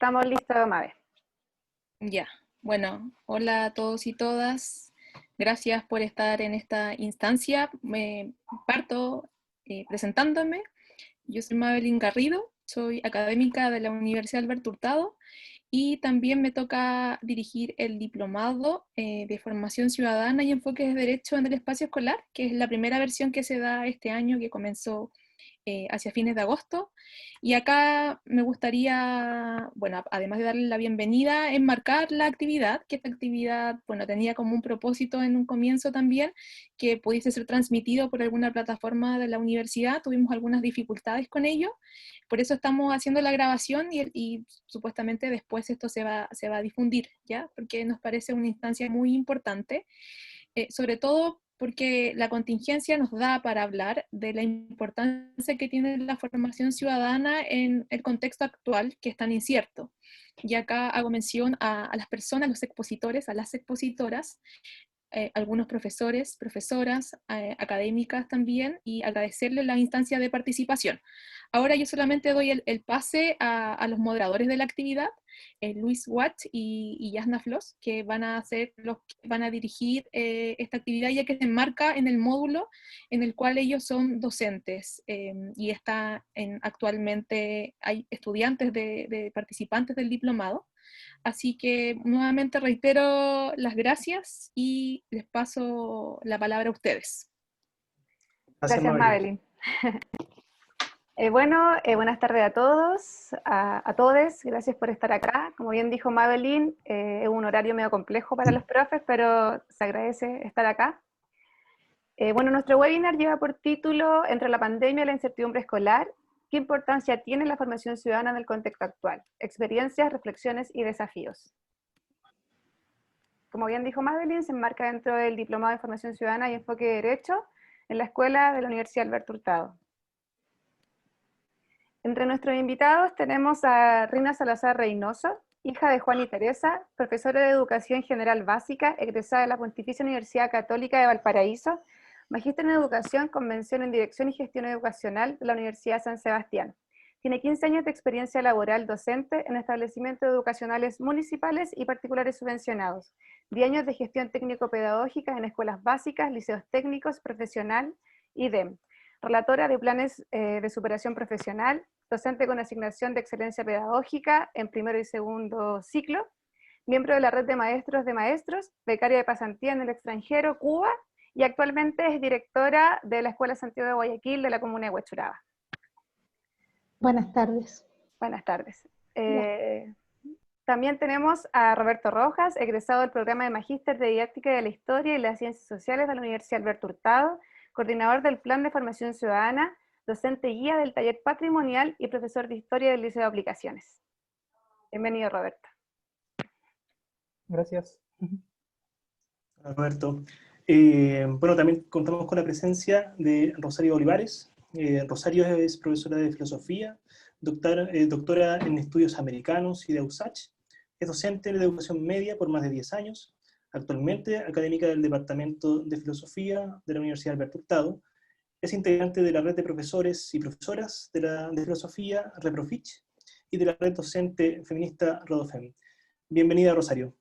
Estamos listos, Mabe. Ya, bueno, hola a todos y todas. Gracias por estar en esta instancia. Me parto presentándome. Yo soy Mabelín Garrido, soy académica de la Universidad Alberto Hurtado y también me toca dirigir el diplomado de formación ciudadana y enfoques de derecho en el espacio escolar, que es la primera versión que se da este año, que comenzó hacia fines de agosto. Y acá me gustaría, bueno, además de darle la bienvenida, enmarcar la actividad, que esta actividad, bueno, tenía como un propósito en un comienzo también, que pudiese ser transmitido por alguna plataforma de la universidad. Tuvimos algunas dificultades con ello, por eso estamos haciendo la grabación y supuestamente después esto se va a difundir, ¿ya? Porque nos parece una instancia muy importante, sobre todo porque la contingencia nos da para hablar de la importancia que tiene la formación ciudadana en el contexto actual, que es tan incierto. Y acá hago mención a las personas, los expositores, a las expositoras, algunos profesores, profesoras, académicas también, y agradecerles la instancia de participación. Ahora yo solamente doy el pase a los moderadores de la actividad, Luis Watt y Yasna Floss, que van a ser los que van a dirigir esta actividad, ya que se enmarca en el módulo en el cual ellos son docentes, y actualmente hay estudiantes de participantes del diplomado. Así que nuevamente reitero las gracias y les paso la palabra a ustedes. Gracias, Mabelín. Buenas tardes a todos, a todes. Gracias por estar acá. Como bien dijo Mabelín, es un horario medio complejo para los profes, pero se agradece estar acá. Nuestro webinar lleva por título Entre la pandemia y la incertidumbre escolar, ¿qué importancia tiene la formación ciudadana en el contexto actual? Experiencias, reflexiones y desafíos. Como bien dijo Mabelín, se enmarca dentro del Diplomado de Formación Ciudadana y Enfoque de Derecho en la Escuela de la Universidad Alberto Hurtado. Entre nuestros invitados tenemos a Rina Salazar Reynoso, hija de Juan y Teresa, profesora de Educación General Básica, egresada de la Pontificia Universidad Católica de Valparaíso, magíster en Educación con mención en Dirección y Gestión Educacional de la Universidad San Sebastián. Tiene 15 años de experiencia laboral docente en establecimientos educacionales municipales y particulares subvencionados, 10 años de gestión técnico-pedagógica en escuelas básicas, liceos técnicos, profesional y DEM. Relatora de planes de superación profesional, docente con asignación de excelencia pedagógica en primero y segundo ciclo, miembro de la red de maestros, becaria de pasantía en el extranjero, Cuba, y actualmente es directora de la Escuela Santiago de Guayaquil de la comuna de Huechuraba. Buenas tardes. Buenas tardes. También tenemos a Roberto Rojas, egresado del programa de Magíster de Didáctica de la Historia y las Ciencias Sociales de la Universidad Alberto Hurtado, coordinador del Plan de Formación Ciudadana, docente guía del Taller Patrimonial y profesor de Historia del Liceo de Aplicaciones. Bienvenido, Roberto. Gracias. Hola, Roberto. También contamos con la presencia de Rosario Olivares. Rosario es profesora de filosofía, doctora en estudios americanos y de USACH. Es docente de educación media por más de 10 años. Actualmente académica del Departamento de Filosofía de la Universidad Alberto Hurtado. Es integrante de la red de profesores y profesoras de filosofía ReproFich y de la red docente feminista Rodofem. Bienvenida, Rosario.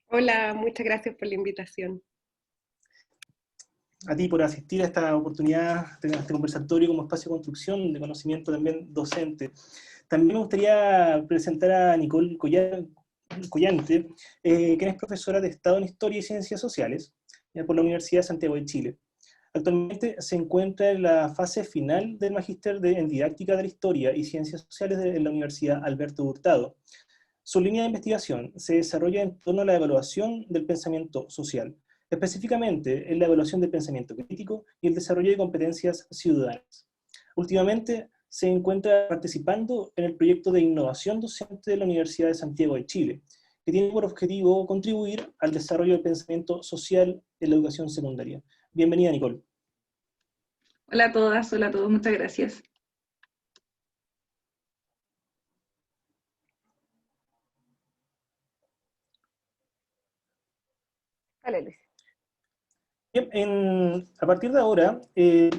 Hola, muchas gracias por la invitación. A ti por asistir a esta oportunidad, a este conversatorio como espacio de construcción de conocimiento también docente. También me gustaría presentar a Nicole Collante, quien es profesora de Estado en Historia y Ciencias Sociales por la Universidad de Santiago de Chile. Actualmente se encuentra en la fase final del magíster en Didáctica de la Historia y Ciencias Sociales de la Universidad Alberto Hurtado. Su línea de investigación se desarrolla en torno a la evaluación del pensamiento social, específicamente en la evaluación del pensamiento crítico y el desarrollo de competencias ciudadanas. Últimamente se encuentra participando en el proyecto de innovación docente de la Universidad de Santiago de Chile, que tiene por objetivo contribuir al desarrollo del pensamiento social en la educación secundaria. Bienvenida, Nicole. Hola a todas, hola a todos, muchas gracias. Dale, Luis. Bien, a partir de ahora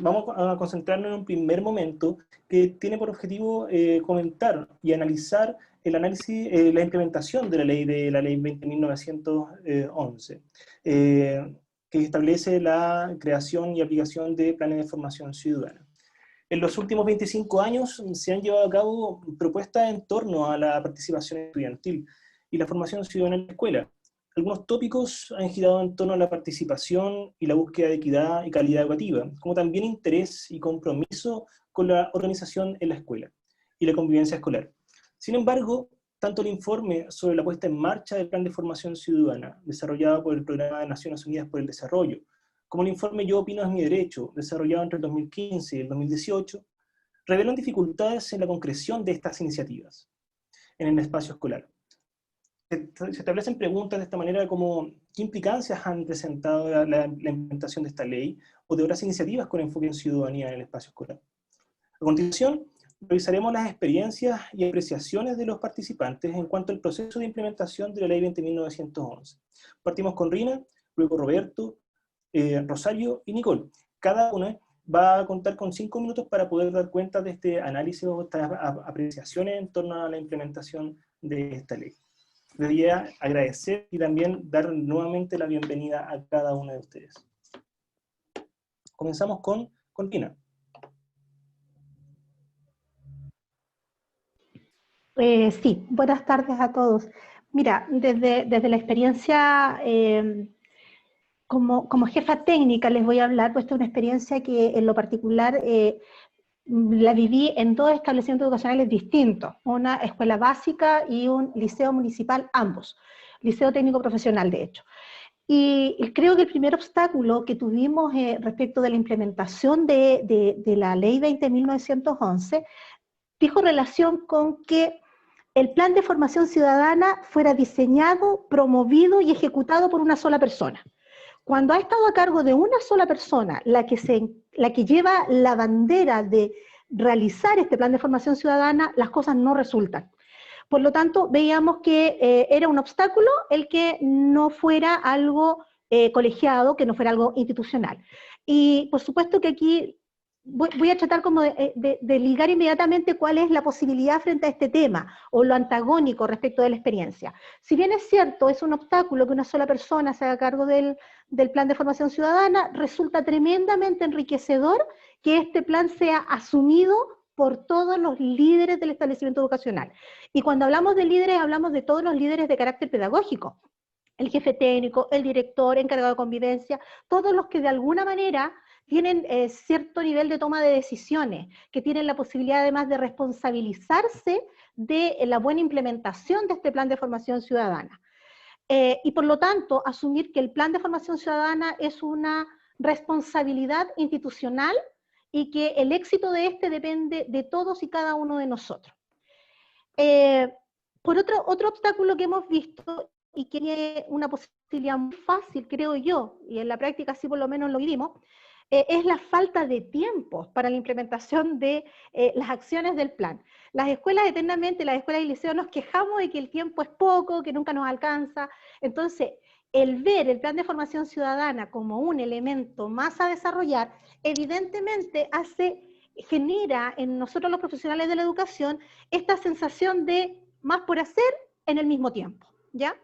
vamos a concentrarnos en un primer momento que tiene por objetivo comentar y analizar el análisis, la implementación de la ley 20.911, que establece la creación y aplicación de planes de formación ciudadana. En los últimos 25 años se han llevado a cabo propuestas en torno a la participación estudiantil y la formación ciudadana en la escuela. Algunos tópicos han girado en torno a la participación y la búsqueda de equidad y calidad educativa, como también interés y compromiso con la organización en la escuela y la convivencia escolar. Sin embargo, tanto el informe sobre la puesta en marcha del Plan de Formación Ciudadana, desarrollado por el Programa de Naciones Unidas por el Desarrollo, como el informe Yo Opino es mi Derecho, desarrollado entre el 2015 y el 2018, revelan dificultades en la concreción de estas iniciativas en el espacio escolar. Se establecen preguntas de esta manera como ¿qué implicancias han presentado la implementación de esta ley o de otras iniciativas con enfoque en ciudadanía en el espacio escolar? A continuación, revisaremos las experiencias y apreciaciones de los participantes en cuanto al proceso de implementación de la ley 20.911. Partimos con Rina, luego Roberto, Rosario y Nicole. Cada una va a contar con 5 minutos para poder dar cuenta de este análisis o estas apreciaciones en torno a la implementación de esta ley. Debería agradecer y también dar nuevamente la bienvenida a cada uno de ustedes. Comenzamos con Rina. Sí, buenas tardes a todos. Mira, desde la experiencia como jefa técnica les voy a hablar, pues esta es una experiencia que en lo particular la viví en dos establecimientos educacionales distintos, una escuela básica y un liceo municipal, ambos, liceo técnico profesional de hecho. Y creo que el primer obstáculo que tuvimos respecto de la implementación de la ley 20.911 dijo relación con que el plan de formación ciudadana fuera diseñado, promovido y ejecutado por una sola persona. Cuando ha estado a cargo de una sola persona, la que lleva la bandera de realizar este plan de formación ciudadana, las cosas no resultan. Por lo tanto, veíamos que era un obstáculo el que no fuera algo colegiado, que no fuera algo institucional. Y por supuesto que aquí voy a tratar como de ligar inmediatamente cuál es la posibilidad frente a este tema, o lo antagónico respecto de la experiencia. Si bien es cierto, es un obstáculo que una sola persona se haga cargo del plan de formación ciudadana, resulta tremendamente enriquecedor que este plan sea asumido por todos los líderes del establecimiento educacional. Y cuando hablamos de líderes, hablamos de todos los líderes de carácter pedagógico. El jefe técnico, el director, encargado de convivencia, todos los que de alguna manera tienen cierto nivel de toma de decisiones, que tienen la posibilidad además de responsabilizarse de la buena implementación de este plan de formación ciudadana. Y por lo tanto, asumir que el plan de formación ciudadana es una responsabilidad institucional y que el éxito de este depende de todos y cada uno de nosotros. Por otro obstáculo que hemos visto, y que es una posibilidad muy fácil, creo yo, y en la práctica así por lo menos lo vivimos, es la falta de tiempo para la implementación de las acciones del plan. Las escuelas eternamente, las escuelas y liceos nos quejamos de que el tiempo es poco, que nunca nos alcanza. Entonces, el ver el plan de formación ciudadana como un elemento más a desarrollar, evidentemente genera en nosotros los profesionales de la educación esta sensación de más por hacer en el mismo tiempo, ¿ya?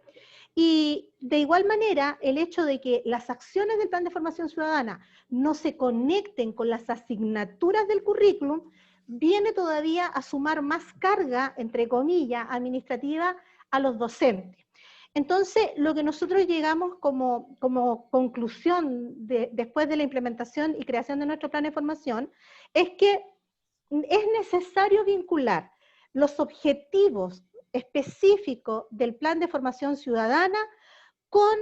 Y de igual manera, el hecho de que las acciones del plan de formación ciudadana no se conecten con las asignaturas del currículum, viene todavía a sumar más carga, entre comillas, administrativa a los docentes. Entonces, lo que nosotros llegamos como conclusión después de la implementación y creación de nuestro plan de formación, es que es necesario vincular los objetivos específico del plan de formación ciudadana con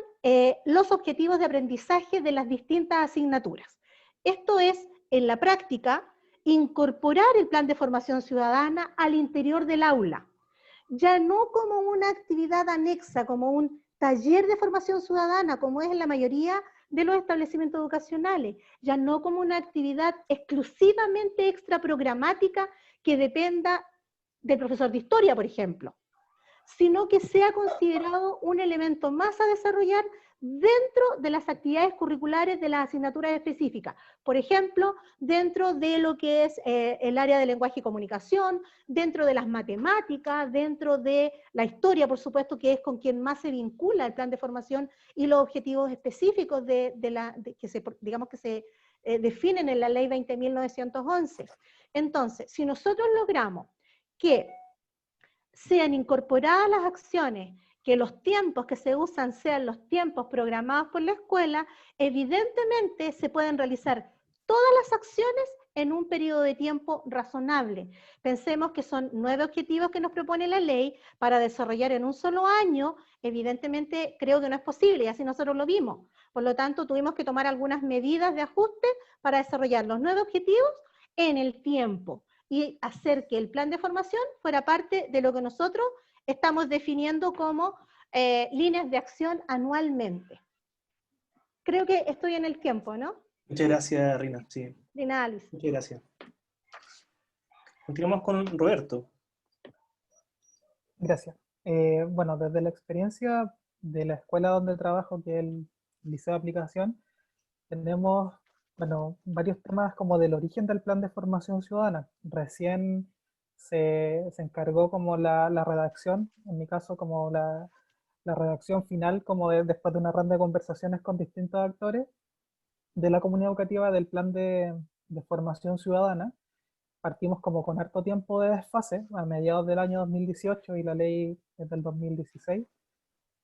los objetivos de aprendizaje de las distintas asignaturas. Esto es, en la práctica, incorporar el plan de formación ciudadana al interior del aula, ya no como una actividad anexa, como un taller de formación ciudadana, como es en la mayoría de los establecimientos educacionales, ya no como una actividad exclusivamente extraprogramática que dependa del profesor de historia, por ejemplo, sino que sea considerado un elemento más a desarrollar dentro de las actividades curriculares de las asignaturas específicas. Por ejemplo, dentro de lo que es el área de lenguaje y comunicación, dentro de las matemáticas, dentro de la historia, por supuesto, que es con quien más se vincula el plan de formación y los objetivos específicos digamos que se definen en la ley 20.911. Entonces, si nosotros logramos que sean incorporadas las acciones, que los tiempos que se usan sean los tiempos programados por la escuela, evidentemente se pueden realizar todas las acciones en un periodo de tiempo razonable. Pensemos que son 9 objetivos que nos propone la ley para desarrollar en un solo año. Evidentemente creo que no es posible y así nosotros lo vimos. Por lo tanto, tuvimos que tomar algunas medidas de ajuste para desarrollar los 9 objetivos en el tiempo y hacer que el plan de formación fuera parte de lo que nosotros estamos definiendo como líneas de acción anualmente. Creo que estoy en el tiempo, ¿no? Muchas gracias, Rina. Sí, De nada, Luis. muchas gracias. Continuamos con Roberto. Gracias. Bueno, desde la experiencia de la escuela donde trabajo, que es el Liceo de Aplicación, tenemos, bueno, varios temas como del origen del plan de formación ciudadana. Recién se encargó como la redacción, en mi caso como la redacción final, como después de una ronda de conversaciones con distintos actores de la comunidad educativa del plan de formación ciudadana. Partimos como con harto tiempo de desfase, a mediados del año 2018 y la ley es del 2016.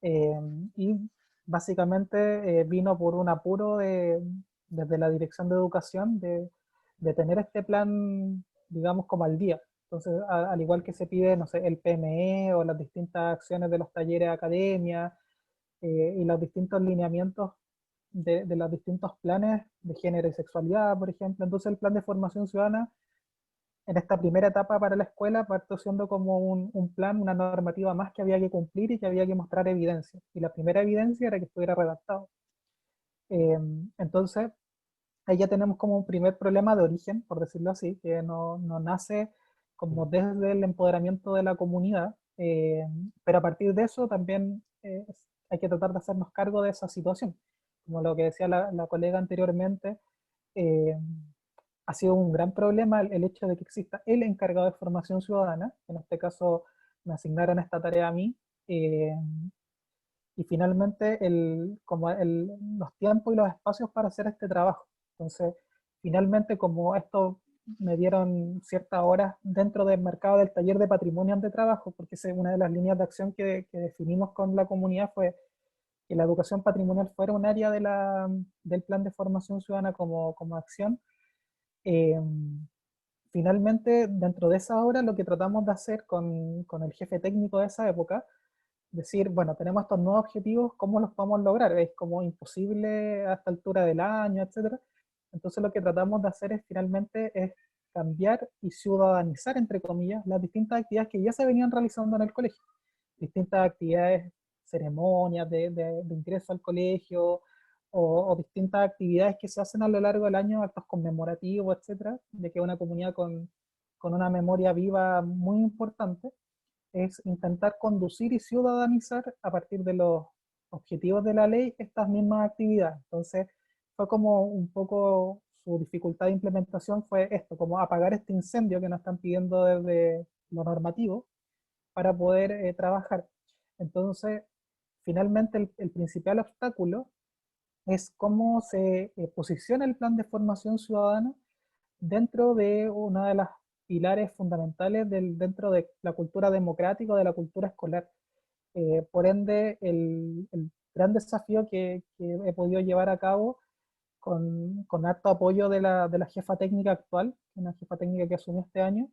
Y básicamente vino por un apuro desde la Dirección de Educación de tener este plan, digamos, como al día. Entonces, al igual que se pide, no sé, el PME o las distintas acciones de los talleres de academia y los distintos lineamientos de los distintos planes de género y sexualidad, por ejemplo. Entonces, el plan de formación ciudadana en esta primera etapa para la escuela partió siendo como un plan, una normativa más que había que cumplir y que había que mostrar evidencia. Y la primera evidencia era que estuviera redactado. Entonces, ahí ya tenemos como un primer problema de origen, por decirlo así, que no nace como desde el empoderamiento de la comunidad, pero a partir de eso también hay que tratar de hacernos cargo de esa situación. Como lo que decía la colega anteriormente, ha sido un gran problema el hecho de que exista el encargado de formación ciudadana, en este caso me asignaron esta tarea a mí, y finalmente los tiempos y los espacios para hacer este trabajo. Entonces, finalmente, como esto me dieron ciertas horas dentro del mercado del taller de patrimonio ante trabajo, porque es una de las líneas de acción que definimos con la comunidad, fue que la educación patrimonial fuera un área del plan de formación ciudadana como acción. Finalmente, dentro de esa obra, lo que tratamos de hacer con el jefe técnico de esa época, decir, bueno, tenemos estos nuevos objetivos, ¿cómo los podemos lograr? Es como imposible a esta altura del año, etcétera. Entonces lo que tratamos de hacer finalmente es cambiar y ciudadanizar, entre comillas, las distintas actividades que ya se venían realizando en el colegio. Distintas actividades, ceremonias de ingreso al colegio, o distintas actividades que se hacen a lo largo del año, actos conmemorativos, etcétera, de que una comunidad con una memoria viva muy importante, es intentar conducir y ciudadanizar a partir de los objetivos de la ley estas mismas actividades. Entonces, fue como un poco su dificultad de implementación fue esto, como apagar este incendio que nos están pidiendo desde lo normativo para poder trabajar. Entonces, finalmente el principal obstáculo es cómo se posiciona el plan de formación ciudadana dentro de una de las pilares fundamentales dentro de la cultura democrática o de la cultura escolar. Por ende, el gran desafío que he podido llevar a cabo con harto apoyo de la jefa técnica actual, una jefa técnica que asumió este año,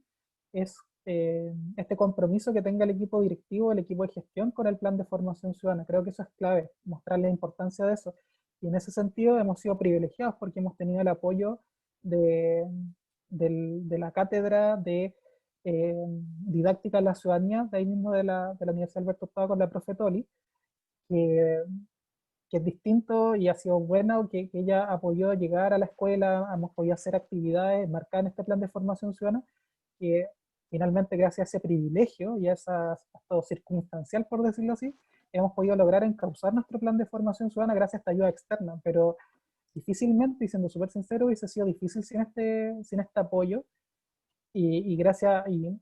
es este compromiso que tenga el equipo directivo, el equipo de gestión con el plan de formación ciudadana. Creo que eso es clave, mostrarle la importancia de eso. Y en ese sentido hemos sido privilegiados porque hemos tenido el apoyo de la cátedra de didáctica de la ciudadanía, de ahí mismo de la Universidad Alberto Hurtado con la profe Toli, que es distinto y ha sido bueno que ella apoyó llegar a la escuela, hemos podido hacer actividades marcadas en este plan de formación ciudadana, que finalmente gracias a ese privilegio y a esto circunstancial, por decirlo así, hemos podido lograr encauzar nuestro plan de formación ciudadana gracias a esta ayuda externa, pero difícilmente, y siendo súper sincero, hubiese sido difícil sin este apoyo, y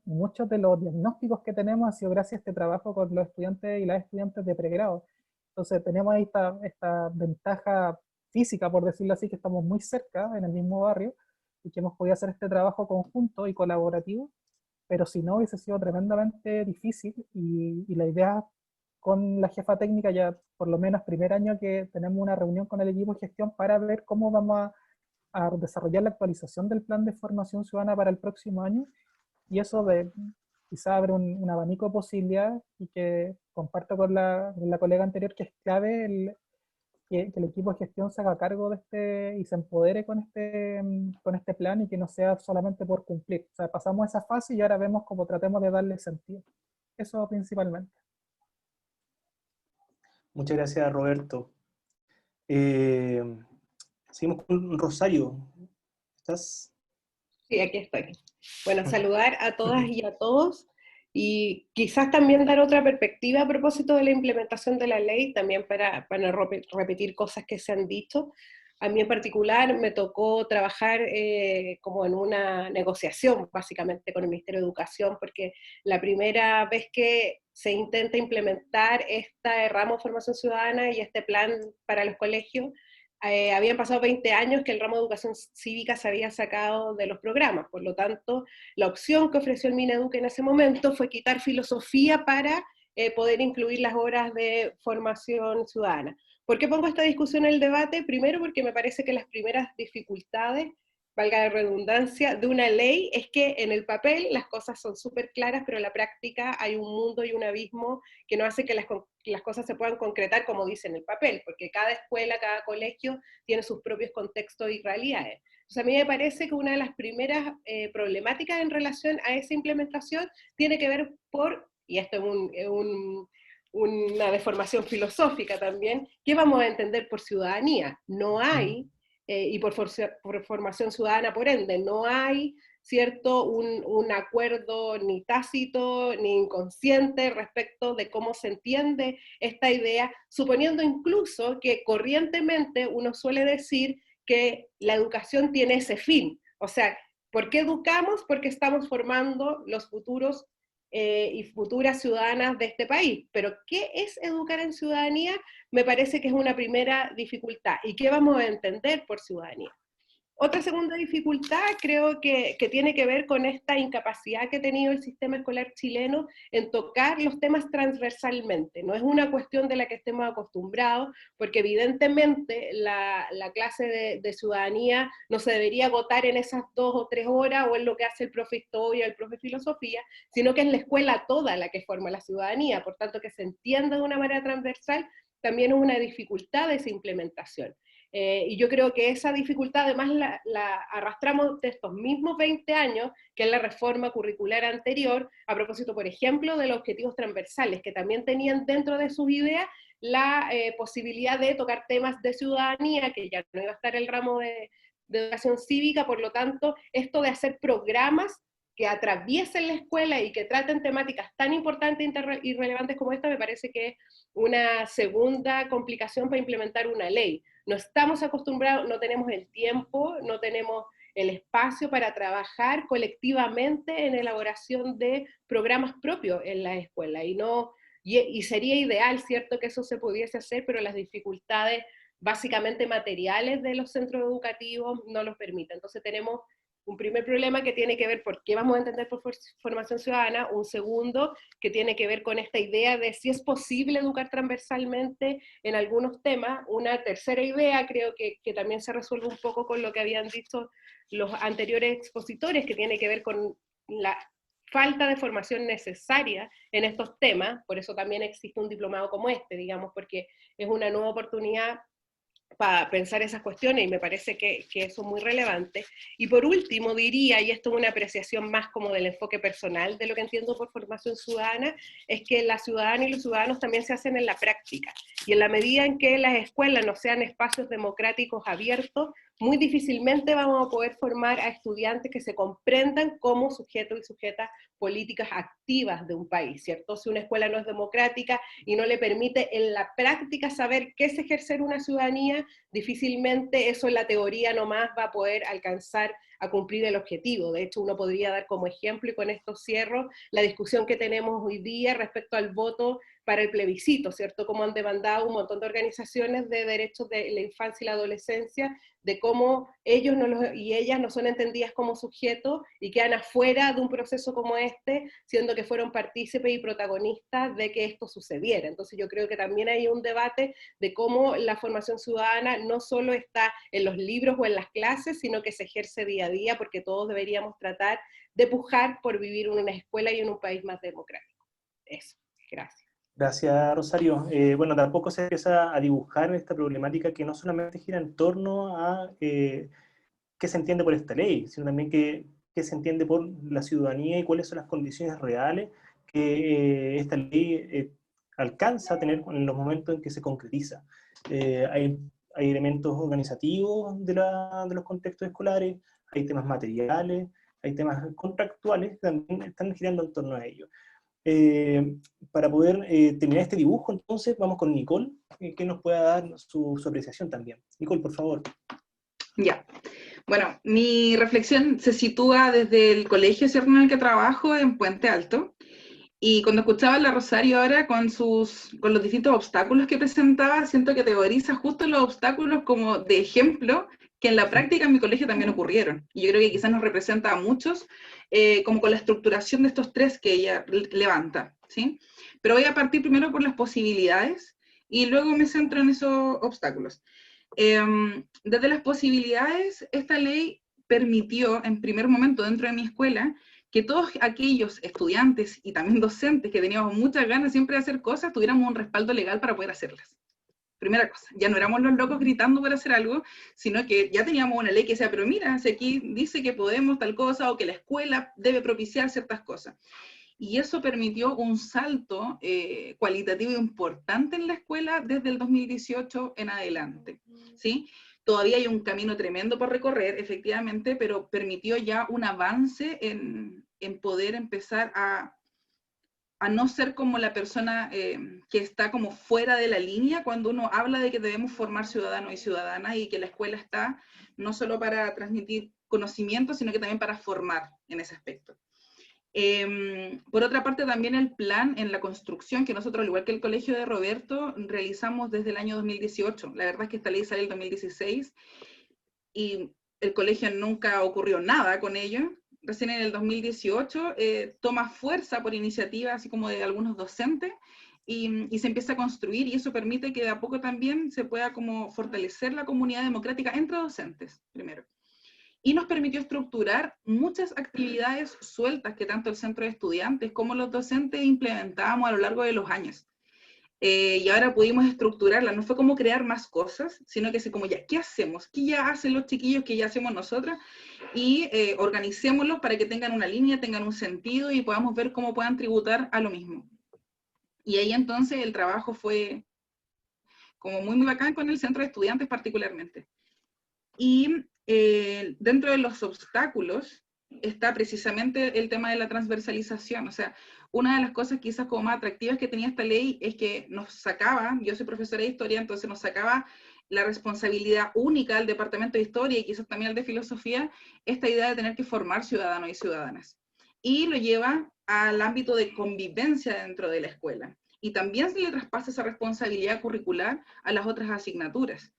muchos de los diagnósticos que tenemos han sido gracias a este trabajo con los estudiantes y las estudiantes de pregrado. Entonces tenemos ahí esta ventaja física, por decirlo así, que estamos muy cerca, en el mismo barrio, y que hemos podido hacer este trabajo conjunto y colaborativo, pero si no hubiese sido tremendamente difícil, y la idea con la jefa técnica, ya por lo menos primer año que tenemos una reunión con el equipo de gestión para ver cómo vamos a desarrollar la actualización del plan de formación ciudadana para el próximo año, y eso quizá abre un abanico de posibilidades, y que comparto con la colega anterior que es clave que el equipo de gestión se haga cargo de y se empodere con este plan, y que no sea solamente por cumplir. O sea, pasamos esa fase y ahora vemos cómo tratemos de darle sentido. Eso principalmente. Muchas gracias, Roberto. Seguimos con Rosario. ¿Estás? Sí, aquí estoy. Bueno, saludar a todas y a todos, y quizás también dar otra perspectiva a propósito de la implementación de la ley, también para no repetir cosas que se han dicho. A mí en particular me tocó trabajar como en una negociación, básicamente, con el Ministerio de Educación, porque la primera vez que se intenta implementar este ramo de formación ciudadana y este plan para los colegios, habían pasado 20 años que el ramo de educación cívica se había sacado de los programas. Por lo tanto, la opción que ofreció el Mineduc en ese momento fue quitar filosofía para poder incluir las horas de formación ciudadana. ¿Por qué pongo esta discusión en el debate? Primero porque me parece que las primeras dificultades, valga la redundancia, de una ley es que en el papel las cosas son súper claras, pero en la práctica hay un mundo y un abismo que no hace que las cosas se puedan concretar como dice en el papel, porque cada escuela, cada colegio tiene sus propios contextos y realidades. Entonces a mí me parece que una de las primeras problemáticas en relación a esa implementación tiene que ver y esto es una deformación filosófica también, ¿qué vamos a entender por ciudadanía? No hay, y por formación ciudadana por ende, no hay, ¿cierto?, un acuerdo ni tácito ni inconsciente respecto de cómo se entiende esta idea, suponiendo incluso que corrientemente uno suele decir que la educación tiene ese fin. O sea, ¿por qué educamos? Porque estamos formando los futuros y futuras ciudadanas de este país. Pero ¿qué es educar en ciudadanía? Me parece que es una primera dificultad. ¿Y qué vamos a entender por ciudadanía? Otra segunda dificultad creo que tiene que ver con esta incapacidad que ha tenido el sistema escolar chileno en tocar los temas transversalmente. No es una cuestión de la que estemos acostumbrados, porque evidentemente la clase de ciudadanía no se debería agotar en esas 2 o 3 horas o en lo que hace el profe historia, el profe filosofía, sino que es la escuela toda la que forma la ciudadanía. Por tanto, que se entienda de una manera transversal también es una dificultad de esa implementación. Y yo creo que esa dificultad además la arrastramos de estos mismos 20 años, que es la reforma curricular anterior, a propósito, por ejemplo, de los objetivos transversales, que también tenían dentro de sus ideas la posibilidad de tocar temas de ciudadanía, que ya no iba a estar el ramo de educación cívica. Por lo tanto, esto de hacer programas que atraviesen la escuela y que traten temáticas tan importantes y relevantes como esta, me parece que es una segunda complicación para implementar una ley. No estamos acostumbrados, no tenemos el tiempo, no tenemos el espacio para trabajar colectivamente en elaboración de programas propios en la escuela, y sería ideal, ¿cierto?, que eso se pudiese hacer, pero las dificultades básicamente materiales de los centros educativos no los permiten. Entonces tenemos un primer problema que tiene que ver por qué vamos a entender por formación ciudadana, un segundo que tiene que ver con esta idea de si es posible educar transversalmente en algunos temas, una tercera idea creo que también se resuelve un poco con lo que habían dicho los anteriores expositores, que tiene que ver con la falta de formación necesaria en estos temas. Por eso también existe un diplomado como este, digamos, porque es una nueva oportunidad para pensar esas cuestiones, y me parece que eso es muy relevante. Y por último diría, y esto es una apreciación más como del enfoque personal de lo que entiendo por formación ciudadana, es que la ciudadana y los ciudadanos también se hacen en la práctica, y en la medida en que las escuelas no sean espacios democráticos abiertos, muy difícilmente vamos a poder formar a estudiantes que se comprendan como sujetos y sujetas políticas activas de un país, ¿cierto? Si una escuela no es democrática y no le permite en la práctica saber qué es ejercer una ciudadanía, difícilmente eso en la teoría nomás va a poder alcanzar a cumplir el objetivo. De hecho, uno podría dar como ejemplo, y con esto cierro, la discusión que tenemos hoy día respecto al voto para el plebiscito, ¿cierto? Como han demandado un montón de organizaciones de derechos de la infancia y la adolescencia, de cómo ellos y ellas no son entendidas como sujetos y quedan afuera de un proceso como este, siendo que fueron partícipes y protagonistas de que esto sucediera. Entonces yo creo que también hay un debate de cómo la formación ciudadana no solo está en los libros o en las clases, sino que se ejerce día a día, porque todos deberíamos tratar de pujar por vivir en una escuela y en un país más democrático. Eso, gracias. Gracias, Rosario. Bueno, tampoco se empieza a dibujar esta problemática que no solamente gira en torno a qué se entiende por esta ley, sino también qué se entiende por la ciudadanía y cuáles son las condiciones reales que esta ley alcanza a tener en los momentos en que se concretiza. Hay elementos organizativos de los contextos escolares, hay temas materiales, hay temas contractuales que también están girando en torno a ello. Para poder terminar este dibujo, entonces, vamos con Nicole, que nos pueda dar su apreciación también. Nicole, por favor. Ya. Bueno, mi reflexión se sitúa desde el colegio, ¿cierto?, en el que trabajo, en Puente Alto. Y cuando escuchaba a la Rosario ahora con los distintos obstáculos que presentaba, siento que categoriza justo los obstáculos como de ejemplo que en la práctica en mi colegio también ocurrieron. Y yo creo que quizás nos representa a muchos, como con la estructuración de estos tres que ella levanta, ¿sí? Pero voy a partir primero por las posibilidades y luego me centro en esos obstáculos. Desde las posibilidades, esta ley permitió, en primer momento dentro de mi escuela, que todos aquellos estudiantes y también docentes que teníamos muchas ganas siempre de hacer cosas, tuviéramos un respaldo legal para poder hacerlas. Primera cosa, ya no éramos los locos gritando por hacer algo, sino que ya teníamos una ley que decía, pero mira, si aquí dice que podemos tal cosa, o que la escuela debe propiciar ciertas cosas. Y eso permitió un salto cualitativo importante en la escuela desde el 2018 en adelante, ¿sí? Todavía hay un camino tremendo por recorrer, efectivamente, pero permitió ya un avance en poder empezar a no ser como la persona que está como fuera de la línea cuando uno habla de que debemos formar ciudadanos y ciudadanas y que la escuela está no solo para transmitir conocimiento, sino que también para formar en ese aspecto. Por otra parte, también el plan en la construcción, que nosotros, al igual que el Colegio de Roberto, realizamos desde el año 2018. La verdad es que esta ley sale en el 2016 y el colegio nunca ocurrió nada con ello. Recién en el 2018 toma fuerza por iniciativa, así como de algunos docentes, y se empieza a construir, y eso permite que de a poco también se pueda como fortalecer la comunidad democrática entre docentes, primero. Y nos permitió estructurar muchas actividades sueltas que tanto el centro de estudiantes como los docentes implementábamos a lo largo de los años. Y ahora pudimos estructurarlas, no fue como crear más cosas, sino que es como ya, ¿qué hacemos? ¿Qué ya hacen los chiquillos que ya hacemos nosotras? Y organicémoslos para que tengan una línea, tengan un sentido y podamos ver cómo puedan tributar a lo mismo. Y ahí entonces el trabajo fue como muy, muy bacán con el centro de estudiantes particularmente. Y dentro de los obstáculos está precisamente el tema de la transversalización. O sea, una de las cosas quizás como más atractivas que tenía esta ley es que nos sacaba, yo soy profesora de historia, entonces nos sacaba la responsabilidad única del departamento de historia y quizás también el de filosofía, esta idea de tener que formar ciudadanos y ciudadanas. Y lo lleva al ámbito de convivencia dentro de la escuela. Y también se le traspasa esa responsabilidad curricular a las otras asignaturas.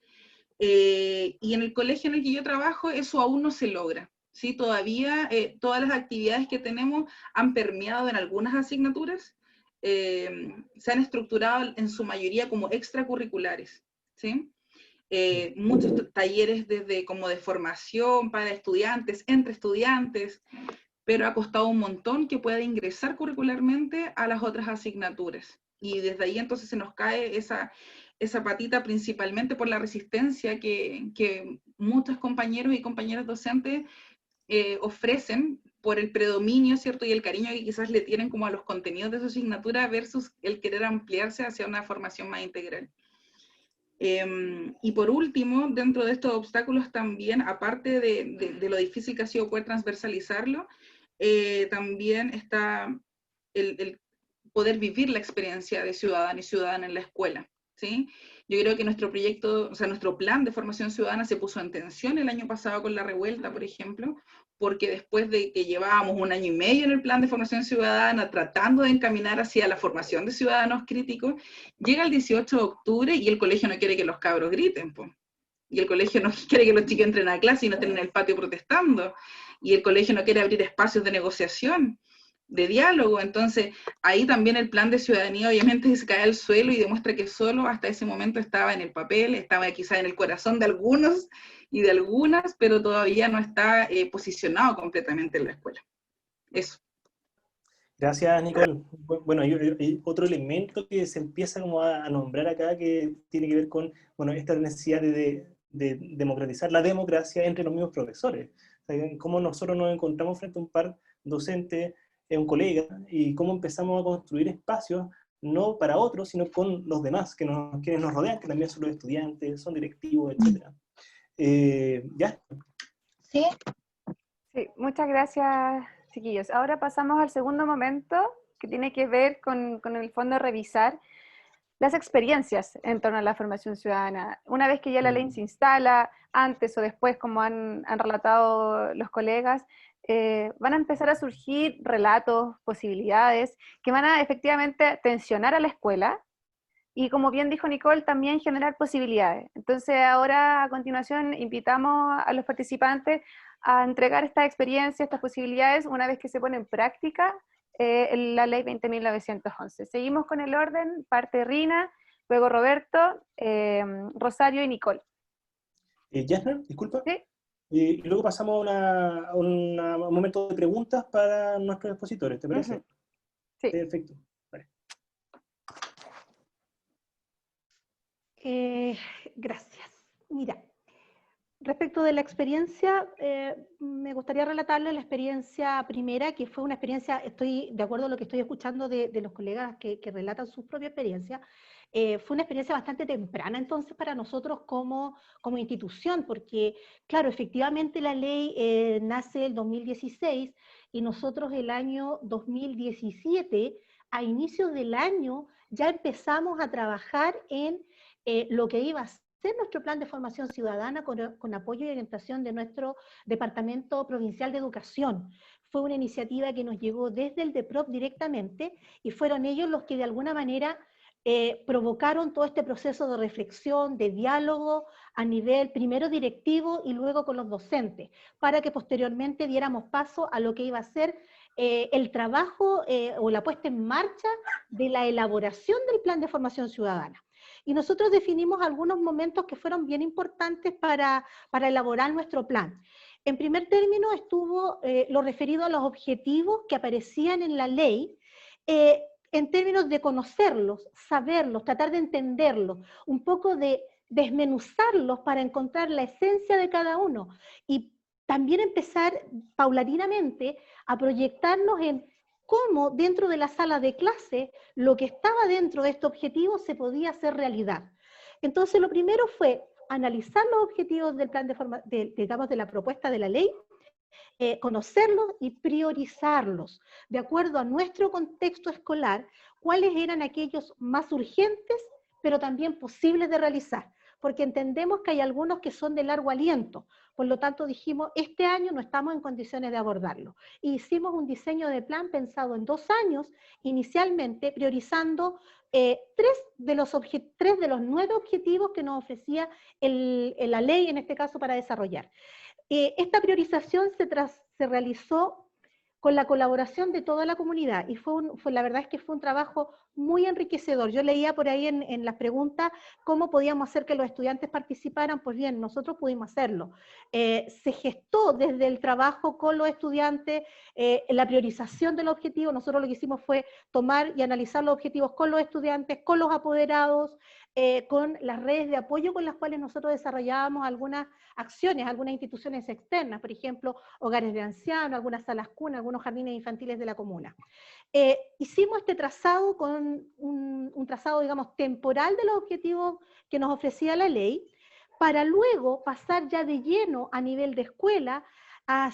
Y en el colegio en el que yo trabajo eso aún no se logra, ¿sí? Todavía todas las actividades que tenemos han permeado en algunas asignaturas, se han estructurado en su mayoría como extracurriculares, ¿sí? Muchos talleres desde como de formación para estudiantes, entre estudiantes, pero ha costado un montón que pueda ingresar curricularmente a las otras asignaturas. Y desde ahí entonces se nos cae esa patita principalmente por la resistencia que muchos compañeros y compañeras docentes ofrecen por el predominio, ¿cierto? Y el cariño que quizás le tienen como a los contenidos de su asignatura versus el querer ampliarse hacia una formación más integral. Y por último, dentro de estos obstáculos también, aparte de lo difícil que ha sido poder transversalizarlo, también está el poder vivir la experiencia de ciudadano y ciudadana en la escuela, ¿sí? Yo creo que nuestro proyecto, o sea, nuestro plan de formación ciudadana se puso en tensión el año pasado con la revuelta, por ejemplo, porque después de que llevábamos 1 año y medio en el plan de formación ciudadana, tratando de encaminar hacia la formación de ciudadanos críticos, llega el 18 de octubre y el colegio no quiere que los cabros griten, po. Y el colegio no quiere que los chicos entren a clase y no estén en el patio protestando, y el colegio no quiere abrir espacios de negociación, de diálogo. Entonces ahí también el plan de ciudadanía obviamente se cae al suelo y demuestra que solo hasta ese momento estaba en el papel, estaba quizá en el corazón de algunos y de algunas, pero todavía no está posicionado completamente en la escuela. Eso. Gracias, Nicole. Bueno, hay otro elemento que se empieza como a nombrar acá que tiene que ver con, bueno, esta necesidad de democratizar la democracia entre los mismos profesores. O sea, cómo nosotros nos encontramos frente a un par docente, un colega, y cómo empezamos a construir espacios, no para otros, sino con los demás, quienes nos rodean, que también son los estudiantes, son directivos, etc. ¿Ya? ¿Sí? Sí, muchas gracias, chiquillos. Ahora pasamos al segundo momento, que tiene que ver con el fondo revisar las experiencias en torno a la formación ciudadana. Una vez que ya la ley se instala, antes o después, como han relatado los colegas, van a empezar a surgir relatos, posibilidades, que van a efectivamente tensionar a la escuela, y como bien dijo Nicole, también generar posibilidades. Entonces ahora a continuación invitamos a los participantes a entregar esta experiencia, estas posibilidades, una vez que se pone en práctica la ley 20.911. Seguimos con el orden, parte Rina, luego Roberto, Rosario y Nicole. Jasner, disculpa. ¿Sí? Y luego pasamos a un momento de preguntas para nuestros expositores, ¿te parece? Sí. Perfecto. Vale. Gracias. Mira, respecto de la experiencia, me gustaría relatarles la experiencia primera, que fue una experiencia, estoy de acuerdo a lo que estoy escuchando de los colegas que relatan su propia experiencia, fue una experiencia bastante temprana entonces para nosotros como institución, porque claro, efectivamente la ley nace el 2016 y nosotros el año 2017, a inicios del año, ya empezamos a trabajar en lo que iba a ser nuestro plan de formación ciudadana con apoyo y orientación de nuestro Departamento Provincial de Educación. Fue una iniciativa que nos llegó desde el DEPROP directamente y fueron ellos los que de alguna manera provocaron todo este proceso de reflexión, de diálogo a nivel primero directivo y luego con los docentes, para que posteriormente diéramos paso a lo que iba a ser el trabajo o la puesta en marcha de la elaboración del plan de formación ciudadana. Y nosotros definimos algunos momentos que fueron bien importantes para elaborar nuestro plan. En primer término estuvo lo referido a los objetivos que aparecían en la ley, en términos de conocerlos, saberlos, tratar de entenderlos, un poco de desmenuzarlos para encontrar la esencia de cada uno y también empezar paulatinamente a proyectarnos en cómo dentro de la sala de clase lo que estaba dentro de este objetivo se podía hacer realidad. Entonces lo primero fue analizar los objetivos del plan digamos, de la propuesta de la ley, conocerlos y priorizarlos de acuerdo a nuestro contexto escolar, cuáles eran aquellos más urgentes, pero también posibles de realizar, porque entendemos que hay algunos que son de largo aliento, por lo tanto dijimos, este año no estamos en condiciones de abordarlo. E hicimos un diseño de plan pensado en 2 años, inicialmente priorizando 3 de los 9 objetivos que nos ofrecía la ley, en este caso, para desarrollar. Esta priorización se realizó con la colaboración de toda la comunidad y la verdad es que fue un trabajo muy enriquecedor. Yo leía por ahí en las preguntas cómo podíamos hacer que los estudiantes participaran. Pues bien, nosotros pudimos hacerlo. Se gestó desde el trabajo con los estudiantes la priorización del objetivo. Nosotros lo que hicimos fue tomar y analizar los objetivos con los estudiantes, con los apoderados, con las redes de apoyo con las cuales nosotros desarrollábamos algunas acciones, algunas instituciones externas, por ejemplo, hogares de ancianos, algunas salas cuna, algunos jardines infantiles de la comuna. Hicimos este trazado con un trazado, digamos, temporal de los objetivos que nos ofrecía la ley, para luego pasar ya de lleno a nivel de escuela a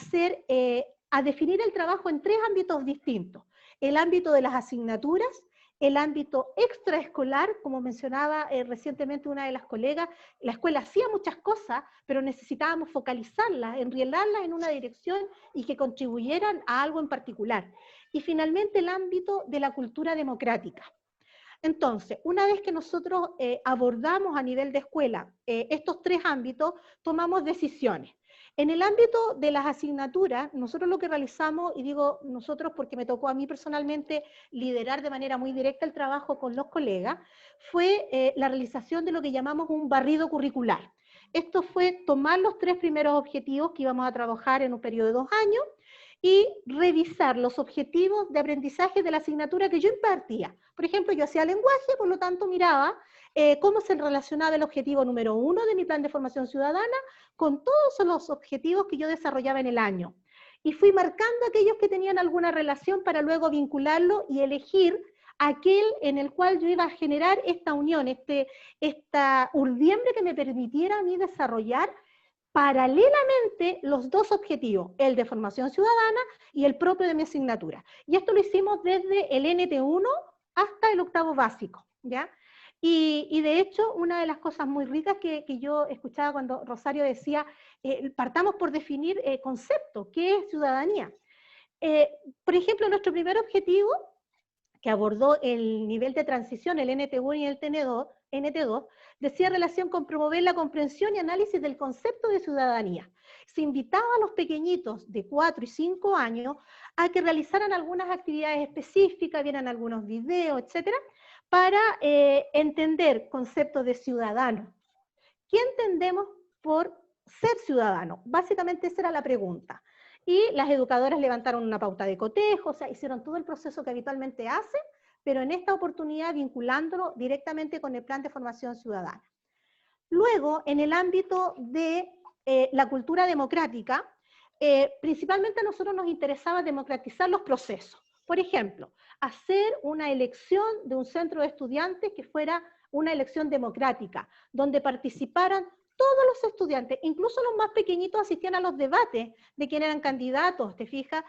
definir el trabajo en 3 ámbitos distintos. El ámbito de las asignaturas, el ámbito extraescolar, como mencionaba recientemente una de las colegas, la escuela hacía muchas cosas, pero necesitábamos focalizarlas, enrielarlas en una dirección y que contribuyeran a algo en particular. Y finalmente el ámbito de la cultura democrática. Entonces, una vez que nosotros abordamos a nivel de escuela estos 3 ámbitos, tomamos decisiones. En el ámbito de las asignaturas, nosotros lo que realizamos, y digo nosotros porque me tocó a mí personalmente liderar de manera muy directa el trabajo con los colegas, fue la realización de lo que llamamos un barrido curricular. Esto fue tomar los 3 primeros objetivos que íbamos a trabajar en un periodo de 2 años, y revisar los objetivos de aprendizaje de la asignatura que yo impartía. Por ejemplo, yo hacía lenguaje, por lo tanto miraba cómo se relacionaba el objetivo número 1 de mi plan de formación ciudadana con todos los objetivos que yo desarrollaba en el año. Y fui marcando aquellos que tenían alguna relación para luego vincularlo y elegir aquel en el cual yo iba a generar esta unión, esta urdiembre que me permitiera a mí desarrollar paralelamente los 2 objetivos, el de formación ciudadana y el propio de mi asignatura. Y esto lo hicimos desde el NT1 hasta el 8º básico, ¿ya? Y de hecho, una de las cosas muy ricas que yo escuchaba cuando Rosario decía, partamos por definir conceptos, ¿qué es ciudadanía? Por ejemplo, nuestro primer objetivo, que abordó el nivel de transición, el NT1 y el NT2, decía relación con promover la comprensión y análisis del concepto de ciudadanía. Se invitaba a los pequeñitos de 4 y 5 años a que realizaran algunas actividades específicas, vieran algunos videos, etcétera, para entender conceptos de ciudadano. ¿Qué entendemos por ser ciudadano? Básicamente esa era la pregunta. Y las educadoras levantaron una pauta de cotejo, o sea, hicieron todo el proceso que habitualmente hacen, pero en esta oportunidad vinculándolo directamente con el plan de formación ciudadana. Luego, en el ámbito de la cultura democrática, principalmente a nosotros nos interesaba democratizar los procesos. Por ejemplo, hacer una elección de un centro de estudiantes que fuera una elección democrática, donde participaran todos los estudiantes, incluso los más pequeñitos, asistían a los debates de quién eran candidatos, ¿te fijas?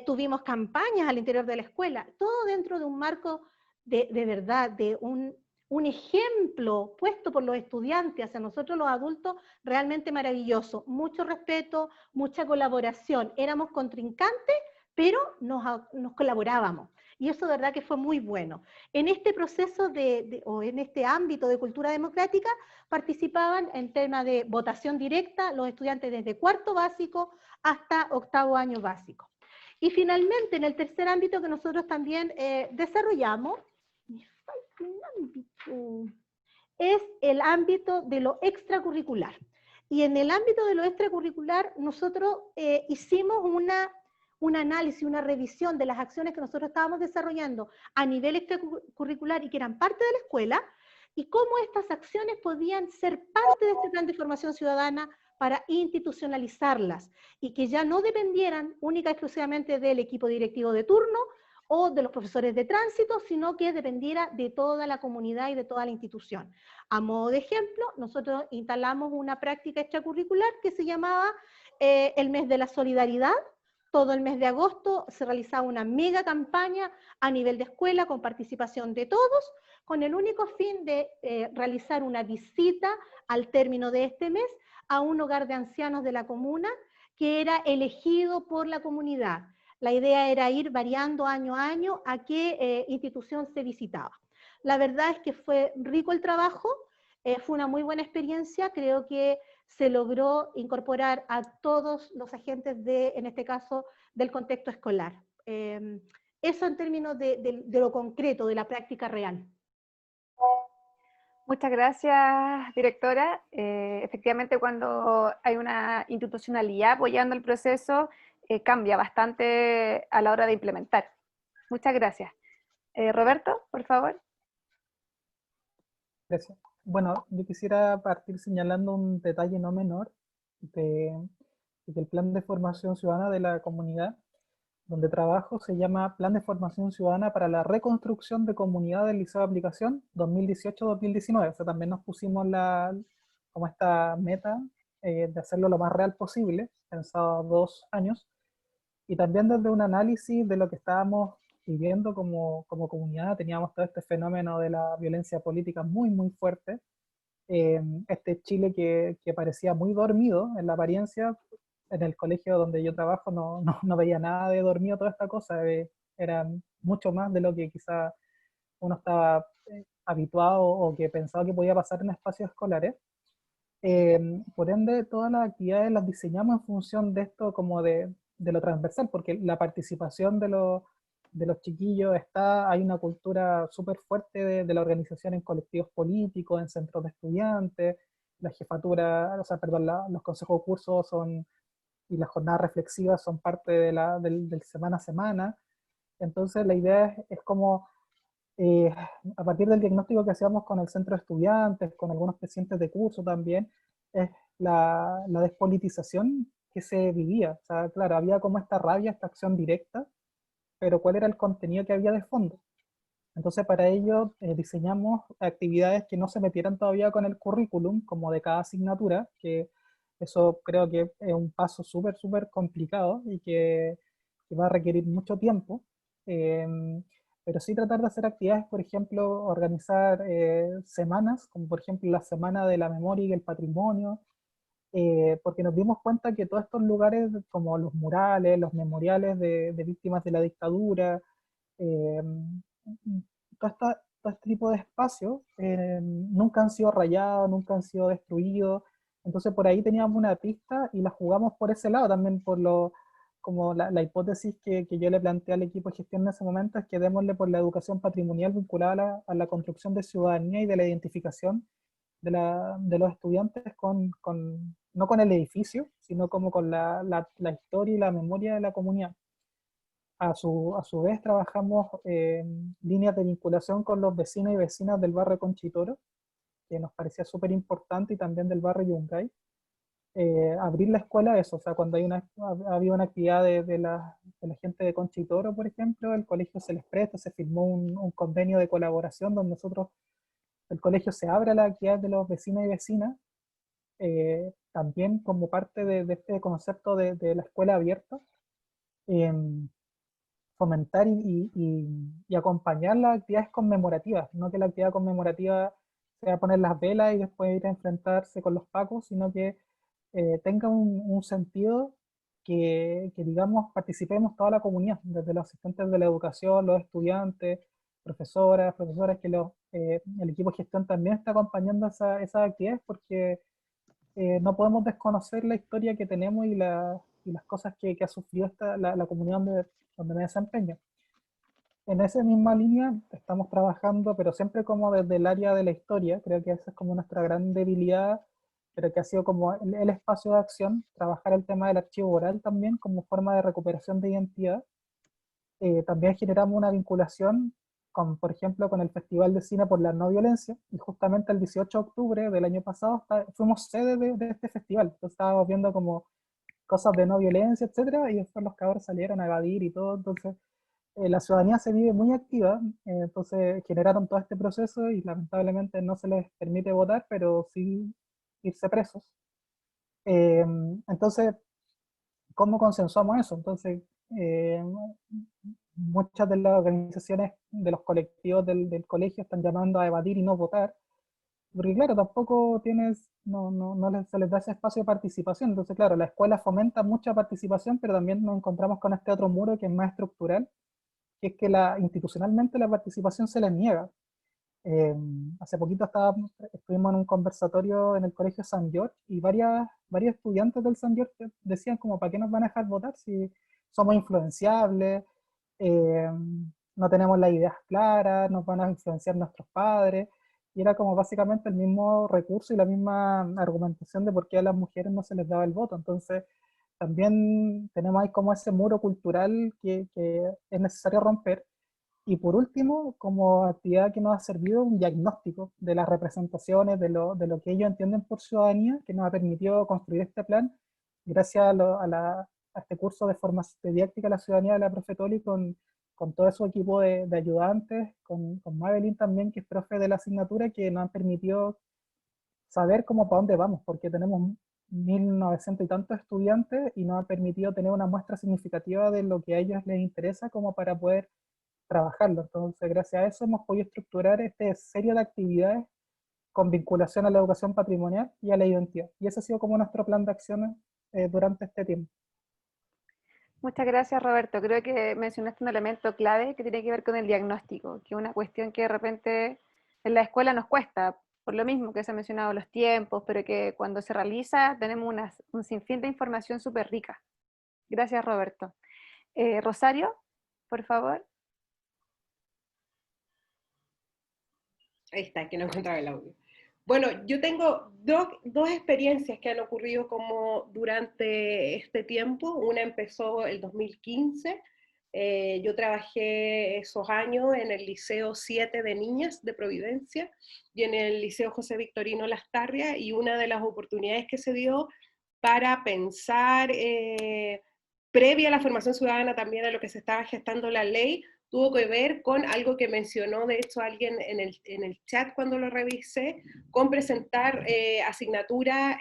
Tuvimos campañas al interior de la escuela, todo dentro de un marco de verdad, de un ejemplo puesto por los estudiantes hacia nosotros los adultos, realmente maravilloso. Mucho respeto, mucha colaboración. Éramos contrincantes, pero nos colaborábamos. Y eso de verdad que fue muy bueno. En este proceso o en este ámbito de cultura democrática participaban en tema de votación directa los estudiantes desde 4º básico hasta 8º año básico. Y finalmente, en el tercer ámbito que nosotros también desarrollamos, es el ámbito de lo extracurricular. Y en el ámbito de lo extracurricular nosotros hicimos un análisis, una revisión de las acciones que nosotros estábamos desarrollando a nivel extracurricular y que eran parte de la escuela, y cómo estas acciones podían ser parte de este plan de formación ciudadana para institucionalizarlas, y que ya no dependieran única y exclusivamente del equipo directivo de turno o de los profesores de tránsito, sino que dependiera de toda la comunidad y de toda la institución. A modo de ejemplo, nosotros instalamos una práctica extracurricular que se llamaba el mes de la solidaridad. Todo el mes de agosto se realizaba una mega campaña a nivel de escuela con participación de todos, con el único fin de realizar una visita al término de este mes a un hogar de ancianos de la comuna que era elegido por la comunidad. La idea era ir variando año a año a qué institución se visitaba. La verdad es que fue rico el trabajo, fue una muy buena experiencia, creo que se logró incorporar a todos los agentes en este caso, del contexto escolar. Eso en términos de lo concreto, de la práctica real. Muchas gracias, directora. Efectivamente, cuando hay una institucionalidad apoyando el proceso, cambia bastante a la hora de implementar. Muchas gracias. Roberto, por favor. Gracias. Bueno, yo quisiera partir señalando un detalle no menor de que el plan de formación ciudadana de la comunidad donde trabajo se llama Plan de Formación Ciudadana para la Reconstrucción de Comunidad del Liceo de Aplicación 2018-2019. O sea, también nos pusimos como esta meta de hacerlo lo más real posible, pensado a 2 años, y también desde un análisis de lo que estábamos viviendo como comunidad. Teníamos todo este fenómeno de la violencia política muy, muy fuerte, este Chile que parecía muy dormido en la apariencia. En el colegio donde yo trabajo no veía nada de dormido toda esta cosa, era mucho más de lo que quizá uno estaba habituado o que pensaba que podía pasar en espacios escolares. Por ende, todas las actividades las diseñamos en función de esto como de lo transversal, porque la participación de los chiquillos hay una cultura súper fuerte de la organización en colectivos políticos, en centros de estudiantes, la jefatura, o sea, perdón, los consejos de curso y las jornadas reflexivas son parte del semana a semana. Entonces la idea es como, eh, a partir del diagnóstico que hacíamos con el centro de estudiantes, con algunos presidentes de curso también, es la despolitización que se vivía. O sea, claro, había como esta rabia, esta acción directa, pero ¿cuál era el contenido que había de fondo? Entonces para ello diseñamos actividades que no se metieran todavía con el currículum, como de cada asignatura, que eso creo que es un paso súper, súper complicado y que va a requerir mucho tiempo. Eh, pero sí tratar de hacer actividades, por ejemplo, organizar semanas, como por ejemplo la Semana de la Memoria y el Patrimonio, porque nos dimos cuenta que todos estos lugares, como los murales, los memoriales de víctimas de la dictadura, eh, todo este tipo de espacios nunca han sido rayados, nunca han sido destruidos. Entonces por ahí teníamos una pista y la jugamos por ese lado también, como la hipótesis que yo le planteé al equipo de gestión en ese momento es que démosle por la educación patrimonial vinculada a la construcción de ciudadanía y de la identificación de los estudiantes no con el edificio, sino como con la historia y la memoria de la comunidad. A su vez trabajamos líneas de vinculación con los vecinos y vecinas del barrio Conchitoro, que nos parecía súper importante, y también del barrio Yungay. Abrir la escuela, eso, o sea, cuando había una actividad de la gente de Conchitoro, por ejemplo, el colegio se les presta, se firmó un convenio de colaboración donde el colegio se abre a la actividad de los vecinos y vecinas, también como parte de este concepto de la escuela abierta. Fomentar y acompañar las actividades conmemorativas, no que la actividad conmemorativa sea poner las velas y después ir a enfrentarse con los pacos, sino que tenga un sentido que, digamos, participemos toda la comunidad, desde los asistentes de la educación, los estudiantes, profesoras, que el equipo de gestión también está acompañando esas actividades, porque no podemos desconocer la historia que tenemos y las cosas que ha sufrido la comunidad donde me desempeño. En esa misma línea estamos trabajando, pero siempre como desde el área de la historia. Creo que esa es como nuestra gran debilidad, pero que ha sido como el espacio de acción, trabajar el tema del archivo oral también como forma de recuperación de identidad. También generamos una vinculación por ejemplo, con el Festival de Cine por la No Violencia, y justamente el 18 de octubre del año pasado fuimos sede de este festival. Entonces estábamos viendo como cosas de no violencia, etcétera, y después los cabros salieron a evadir y todo. Entonces la ciudadanía se vive muy activa, entonces generaron todo este proceso y lamentablemente no se les permite votar, pero sí irse presos. Entonces, ¿cómo consensuamos eso? Entonces, muchas de las organizaciones de los colectivos del colegio están llamando a evadir y no votar, porque claro, tampoco se les da ese espacio de participación. Entonces, claro, la escuela fomenta mucha participación, pero también nos encontramos con este otro muro que es más estructural, que es que institucionalmente la participación se les niega. Hace poquito estuvimos en un conversatorio en el colegio San George y varios estudiantes del San George decían como, ¿para qué nos van a dejar votar si somos influenciables, eh, no tenemos las ideas claras, nos van a influenciar nuestros padres? Y era como básicamente el mismo recurso y la misma argumentación de por qué a las mujeres no se les daba el voto. Entonces también tenemos ahí como ese muro cultural que es necesario romper. Y por último, como actividad que nos ha servido, un diagnóstico de las representaciones, de lo que ellos entienden por ciudadanía, que nos ha permitido construir este plan, gracias a este curso de formación de didáctica a la ciudadanía de la profe Toli, con todo su equipo de ayudantes, con Madeline también, que es profe de la asignatura, que nos han permitido saber cómo para dónde vamos, porque tenemos 1900 y tantos estudiantes y nos ha permitido tener una muestra significativa de lo que a ellos les interesa como para poder trabajarlo. Entonces, gracias a eso hemos podido estructurar este serie de actividades con vinculación a la educación patrimonial y a la identidad. Y ese ha sido como nuestro plan de acciones durante este tiempo. Muchas gracias, Roberto. Creo que mencionaste un elemento clave que tiene que ver con el diagnóstico, que es una cuestión que de repente en la escuela nos cuesta, por lo mismo que se han mencionado los tiempos, pero que cuando se realiza tenemos un sinfín de información súper rica. Gracias, Roberto. Rosario, por favor. Ahí está, que no encontraba el audio. Bueno, yo tengo dos experiencias que han ocurrido como durante este tiempo. Una empezó el 2015. Yo trabajé esos años en el Liceo 7 de Niñas de Providencia y en el Liceo José Victorino Lastarria, y una de las oportunidades que se dio para pensar, previa a la formación ciudadana también a lo que se estaba gestando la ley, tuvo que ver con algo que mencionó, de hecho, alguien en el chat cuando lo revisé, con presentar asignaturas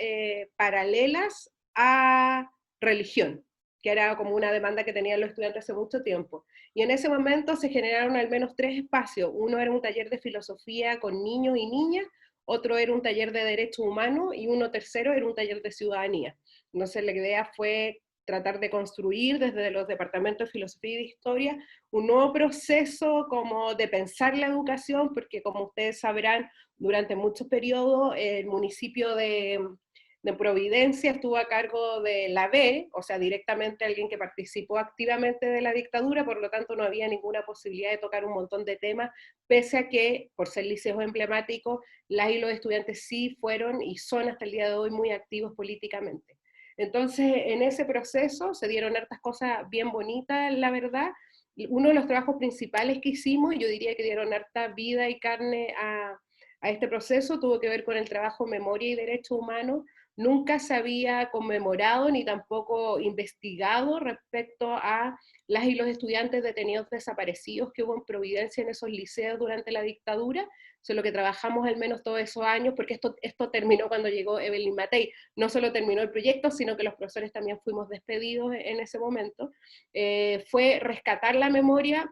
paralelas a religión, que era como una demanda que tenían los estudiantes hace mucho tiempo. Y en ese momento se generaron al menos 3 espacios. Uno era un taller de filosofía con niños y niñas, otro era un taller de derechos humanos, y uno tercero era un taller de ciudadanía. Entonces la idea fue tratar de construir desde los departamentos de filosofía y de historia un nuevo proceso como de pensar la educación, porque como ustedes sabrán, durante muchos periodos el municipio de Providencia estuvo a cargo de la B, o sea, directamente alguien que participó activamente de la dictadura, por lo tanto no había ninguna posibilidad de tocar un montón de temas, pese a que, por ser liceos emblemáticos, las y los estudiantes sí fueron y son hasta el día de hoy muy activos políticamente. Entonces, en ese proceso se dieron hartas cosas bien bonitas, la verdad. Uno de los trabajos principales que hicimos, yo diría que dieron harta vida y carne a este proceso, tuvo que ver con el trabajo Memoria y Derechos Humanos. Nunca se había conmemorado ni tampoco investigado respecto a las y los estudiantes detenidos desaparecidos que hubo en Providencia en esos liceos durante la dictadura. Eso es lo que trabajamos al menos todos esos años, porque esto terminó cuando llegó Evelyn Matei. No solo terminó el proyecto, sino que los profesores también fuimos despedidos en ese momento. Fue rescatar la memoria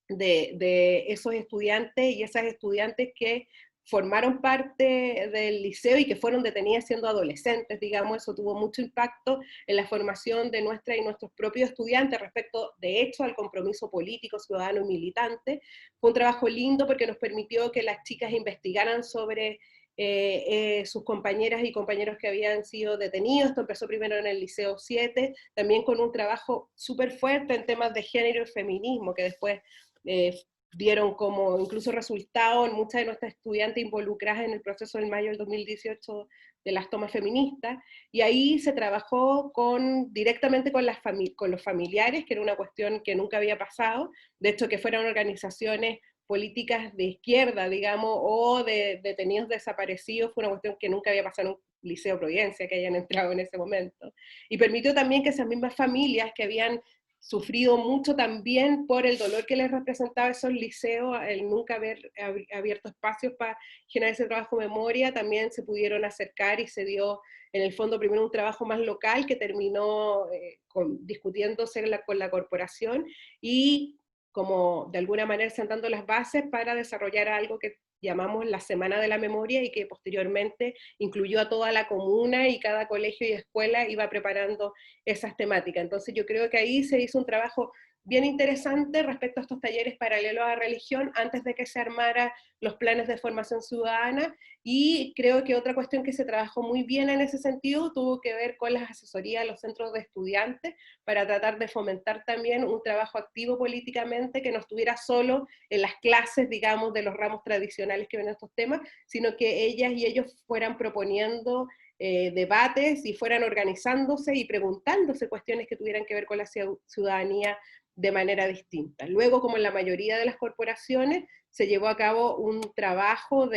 de esos estudiantes y esas estudiantes que formaron parte del liceo y que fueron detenidas siendo adolescentes, digamos. Eso tuvo mucho impacto en la formación de nuestra y nuestros propios estudiantes respecto, de hecho, al compromiso político, ciudadano y militante. Fue un trabajo lindo porque nos permitió que las chicas investigaran sobre sus compañeras y compañeros que habían sido detenidos. Esto empezó primero en el Liceo 7, también con un trabajo súper fuerte en temas de género y feminismo, que después dieron como incluso resultado en muchas de nuestras estudiantes involucradas en el proceso del mayo del 2018 de las tomas feministas, y ahí se trabajó directamente con los familiares, que era una cuestión que nunca había pasado, de hecho que fueran organizaciones políticas de izquierda, digamos, o de detenidos desaparecidos, fue una cuestión que nunca había pasado en un liceo Providencia, que hayan entrado en ese momento, y permitió también que esas mismas familias que habían sufrido mucho también por el dolor que les representaba esos liceos, el nunca haber abierto espacios para generar ese trabajo de memoria, también se pudieron acercar y se dio en el fondo primero un trabajo más local que terminó discutiéndose con la corporación y como de alguna manera sentando las bases para desarrollar algo que llamamos la Semana de la Memoria y que posteriormente incluyó a toda la comuna y cada colegio y escuela iba preparando esas temáticas. Entonces yo creo que ahí se hizo un trabajo bien interesante respecto a estos talleres paralelos a religión antes de que se armaran los planes de formación ciudadana, y creo que otra cuestión que se trabajó muy bien en ese sentido tuvo que ver con las asesorías a los centros de estudiantes para tratar de fomentar también un trabajo activo políticamente que no estuviera solo en las clases, digamos, de los ramos tradicionales que ven estos temas, sino que ellas y ellos fueran proponiendo debates y fueran organizándose y preguntándose cuestiones que tuvieran que ver con la ciudadanía de manera distinta. Luego, como en la mayoría de las corporaciones, se llevó a cabo un trabajo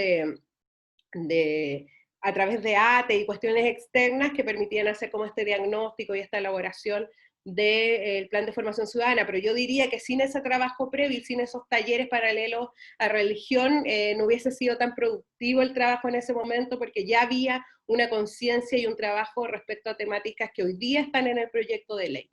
a través de ATE y cuestiones externas que permitían hacer como este diagnóstico y esta elaboración del plan de formación ciudadana, pero yo diría que sin ese trabajo previo y sin esos talleres paralelos a religión, no hubiese sido tan productivo el trabajo en ese momento, porque ya había una conciencia y un trabajo respecto a temáticas que hoy día están en el proyecto de ley.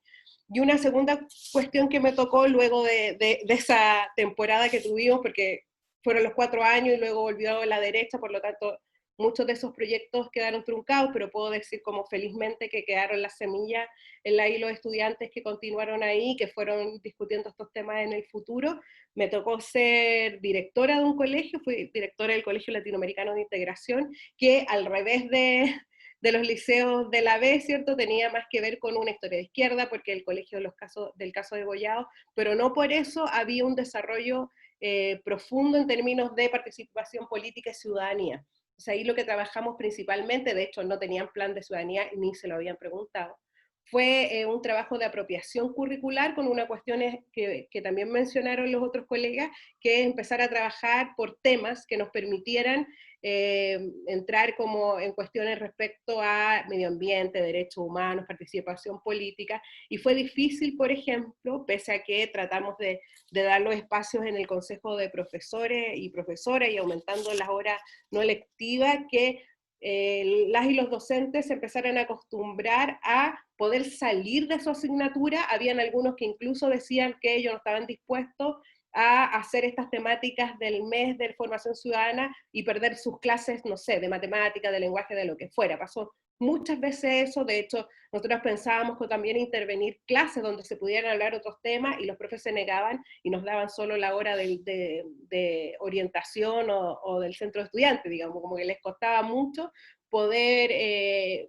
Y una segunda cuestión que me tocó luego de esa temporada que tuvimos, porque fueron los 4 años y luego volvió a la derecha, por lo tanto muchos de esos proyectos quedaron truncados, pero puedo decir como felizmente que quedaron las semillas en la y los estudiantes que continuaron ahí, que fueron discutiendo estos temas en el futuro. Me tocó ser directora de un colegio, fui directora del Colegio Latinoamericano de Integración, que al revés de los liceos de la B, ¿cierto? Tenía más que ver con una historia de izquierda, porque el colegio del caso de Gollado, pero no por eso había un desarrollo profundo en términos de participación política y ciudadanía. O sea, ahí lo que trabajamos principalmente, de hecho no tenían plan de ciudadanía ni se lo habían preguntado, fue un trabajo de apropiación curricular con una cuestión que también mencionaron los otros colegas, que es empezar a trabajar por temas que nos permitieran entrar como en cuestiones respecto a medio ambiente, derechos humanos, participación política, y fue difícil, por ejemplo, pese a que tratamos de dar los espacios en el Consejo de Profesores y Profesoras y aumentando las horas no lectivas, que las y los docentes se empezaran a acostumbrar a poder salir de su asignatura. Habían algunos que incluso decían que ellos no estaban dispuestos a hacer estas temáticas del mes de formación ciudadana y perder sus clases, no sé, de matemática, de lenguaje, de lo que fuera. Pasó muchas veces eso. De hecho, nosotros pensábamos que también intervenir clases donde se pudieran hablar otros temas y los profes se negaban y nos daban solo la hora de orientación o del centro de estudiantes, digamos, como que les costaba mucho poder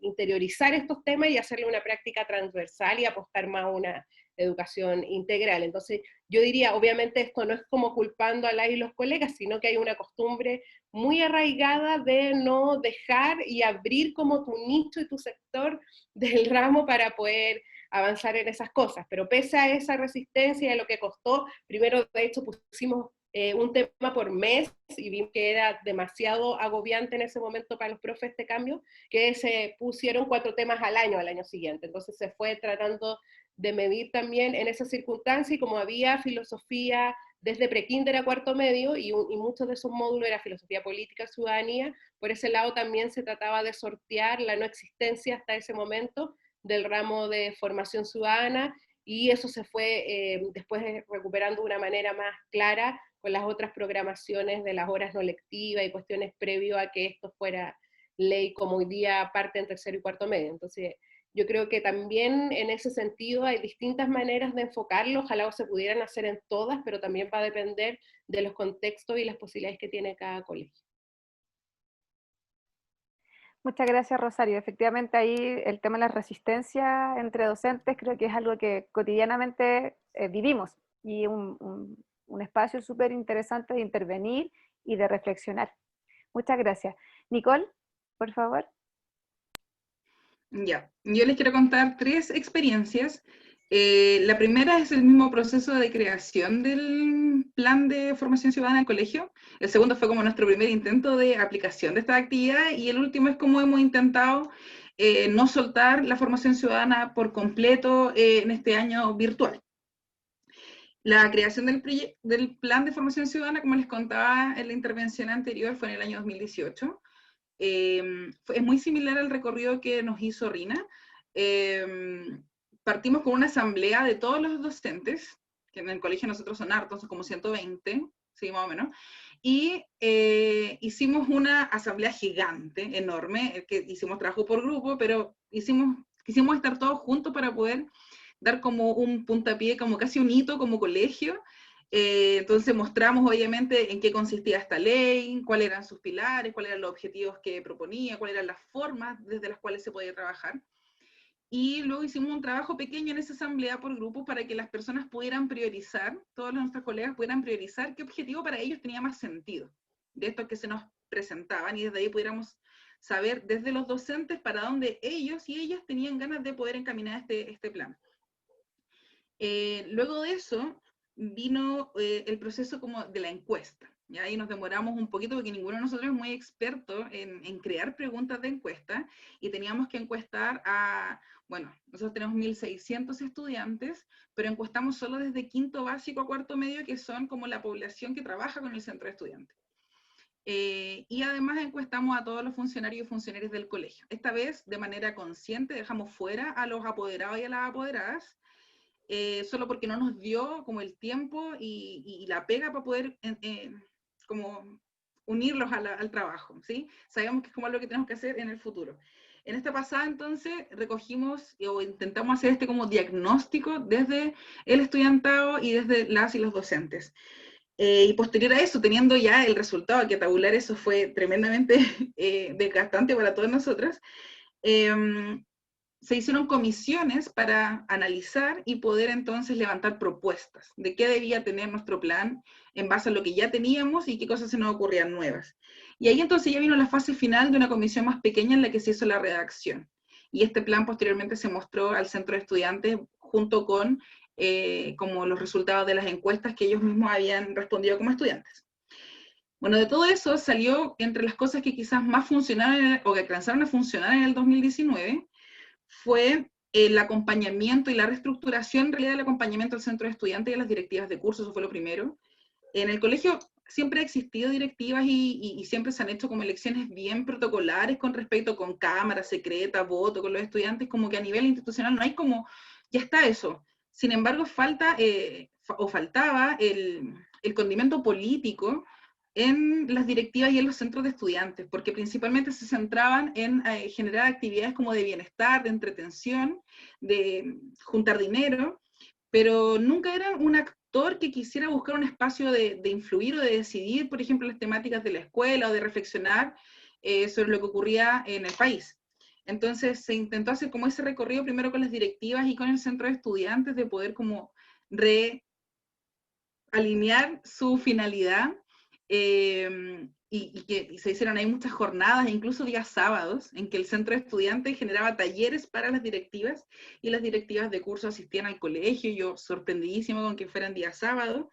interiorizar estos temas y hacerle una práctica transversal y apostar más a una educación integral. Entonces, yo diría, obviamente esto no es como culpando a las y los colegas, sino que hay una costumbre muy arraigada de no dejar y abrir como tu nicho y tu sector del ramo para poder avanzar en esas cosas. Pero pese a esa resistencia y a lo que costó, primero de hecho pusimos un tema por mes y vimos que era demasiado agobiante en ese momento para los profes este cambio, que se pusieron 4 temas al año siguiente. Entonces se fue tratando de medir también en esa circunstancia, y como había filosofía desde prekinder a cuarto medio, y muchos de esos módulos era filosofía política, ciudadanía, por ese lado también se trataba de sortear la no existencia hasta ese momento del ramo de formación ciudadana, y eso se fue después recuperando de una manera más clara con las otras programaciones de las horas no lectivas y cuestiones previo a que esto fuera ley, como hoy día parte en tercero y cuarto medio. Entonces, yo creo que también en ese sentido hay distintas maneras de enfocarlo, ojalá se pudieran hacer en todas, pero también va a depender de los contextos y las posibilidades que tiene cada colegio. Muchas gracias, Rosario. Efectivamente, ahí el tema de la resistencia entre docentes creo que es algo que cotidianamente vivimos, y un espacio súper interesante de intervenir y de reflexionar. Muchas gracias. Nicole, por favor. Ya, yo les quiero contar 3 experiencias. La primera es el mismo proceso de creación del plan de formación ciudadana del colegio. El segundo fue como nuestro primer intento de aplicación de esta actividad, y el último es cómo hemos intentado no soltar la formación ciudadana por completo en este año virtual. La creación del plan de formación ciudadana, como les contaba en la intervención anterior, fue en el año 2018. Es muy similar al recorrido que nos hizo Rina. Partimos con una asamblea de todos los docentes, que en el colegio nosotros son hartos, son como 120, sí, más o menos, y hicimos una asamblea gigante, enorme, que hicimos trabajo por grupo, pero quisimos estar todos juntos para poder dar como un puntapié, como casi un hito como colegio. Entonces mostramos obviamente en qué consistía esta ley, cuáles eran sus pilares, cuáles eran los objetivos que proponía, cuáles eran las formas desde las cuales se podía trabajar. Y luego hicimos un trabajo pequeño en esa asamblea por grupos para que las personas pudieran priorizar, todos nuestros colegas pudieran priorizar qué objetivo para ellos tenía más sentido, de estos que se nos presentaban, y desde ahí pudiéramos saber desde los docentes para dónde ellos y ellas tenían ganas de poder encaminar este plan. Luego de eso vino el proceso como de la encuesta. Y ahí nos demoramos un poquito porque ninguno de nosotros es muy experto en crear preguntas de encuesta, y teníamos que encuestar a, bueno, nosotros tenemos 1.600 estudiantes, pero encuestamos solo desde quinto básico a cuarto medio, que son como la población que trabaja con el centro de estudiantes. Y además encuestamos a todos los funcionarios y funcionarios del colegio. Esta vez, de manera consciente, dejamos fuera a los apoderados y a las apoderadas, solo porque no nos dio como el tiempo y la pega para poder como unirlos al trabajo, ¿sí? Sabemos que es como algo que tenemos que hacer en el futuro. En esta pasada, entonces, recogimos o intentamos hacer este como diagnóstico desde el estudiantado y desde las y los docentes. Y posterior a eso, teniendo ya el resultado, que tabular eso fue tremendamente desgastante para todas nosotras, se hicieron comisiones para analizar y poder entonces levantar propuestas de qué debía tener nuestro plan en base a lo que ya teníamos y qué cosas se nos ocurrían nuevas. Y ahí entonces ya vino la fase final de una comisión más pequeña en la que se hizo la redacción. Y este plan posteriormente se mostró al centro de estudiantes junto con como los resultados de las encuestas que ellos mismos habían respondido como estudiantes. Bueno, de todo eso salió, entre las cosas que quizás más funcionaron o que alcanzaron a funcionar en el 2019, fue el acompañamiento y la reestructuración, en realidad, del acompañamiento al centro de estudiantes y a las directivas de curso. Eso fue lo primero. En el colegio siempre ha existido directivas y siempre se han hecho como elecciones bien protocolares con respecto, con cámara secreta, voto con los estudiantes, como que a nivel institucional no hay como, ya está eso. Sin embargo, faltaba el condimento político en las directivas y en los centros de estudiantes, porque principalmente se centraban en generar actividades como de bienestar, de entretención, de juntar dinero, pero nunca eran un actor que quisiera buscar un espacio de influir o de decidir, por ejemplo, las temáticas de la escuela o de reflexionar sobre lo que ocurría en el país. Entonces se intentó hacer como ese recorrido primero con las directivas y con el centro de estudiantes, de poder como realinear su finalidad, y se hicieron ahí muchas jornadas, incluso días sábados, en que el centro de estudiantes generaba talleres para las directivas, y las directivas de curso asistían al colegio, yo sorprendidísimo con que fueran días sábados.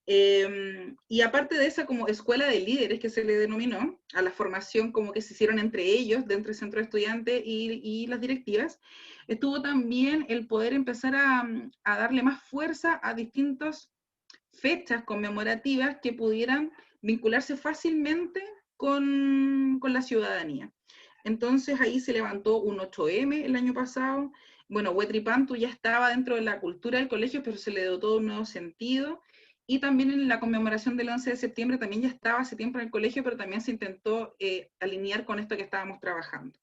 Y aparte de esa como escuela de líderes que se le denominó, a la formación como que se hicieron entre ellos, dentro del centro de estudiantes y las directivas, estuvo también el poder empezar a darle más fuerza a distintas fechas conmemorativas que pudieran vincularse fácilmente con la ciudadanía. Entonces ahí se levantó un 8M el año pasado. Bueno, Huetripantu ya estaba dentro de la cultura del colegio, pero se le dotó un nuevo sentido. Y también en la conmemoración del 11 de septiembre también ya estaba hace tiempo en el colegio, pero también se intentó alinear con esto que estábamos trabajando.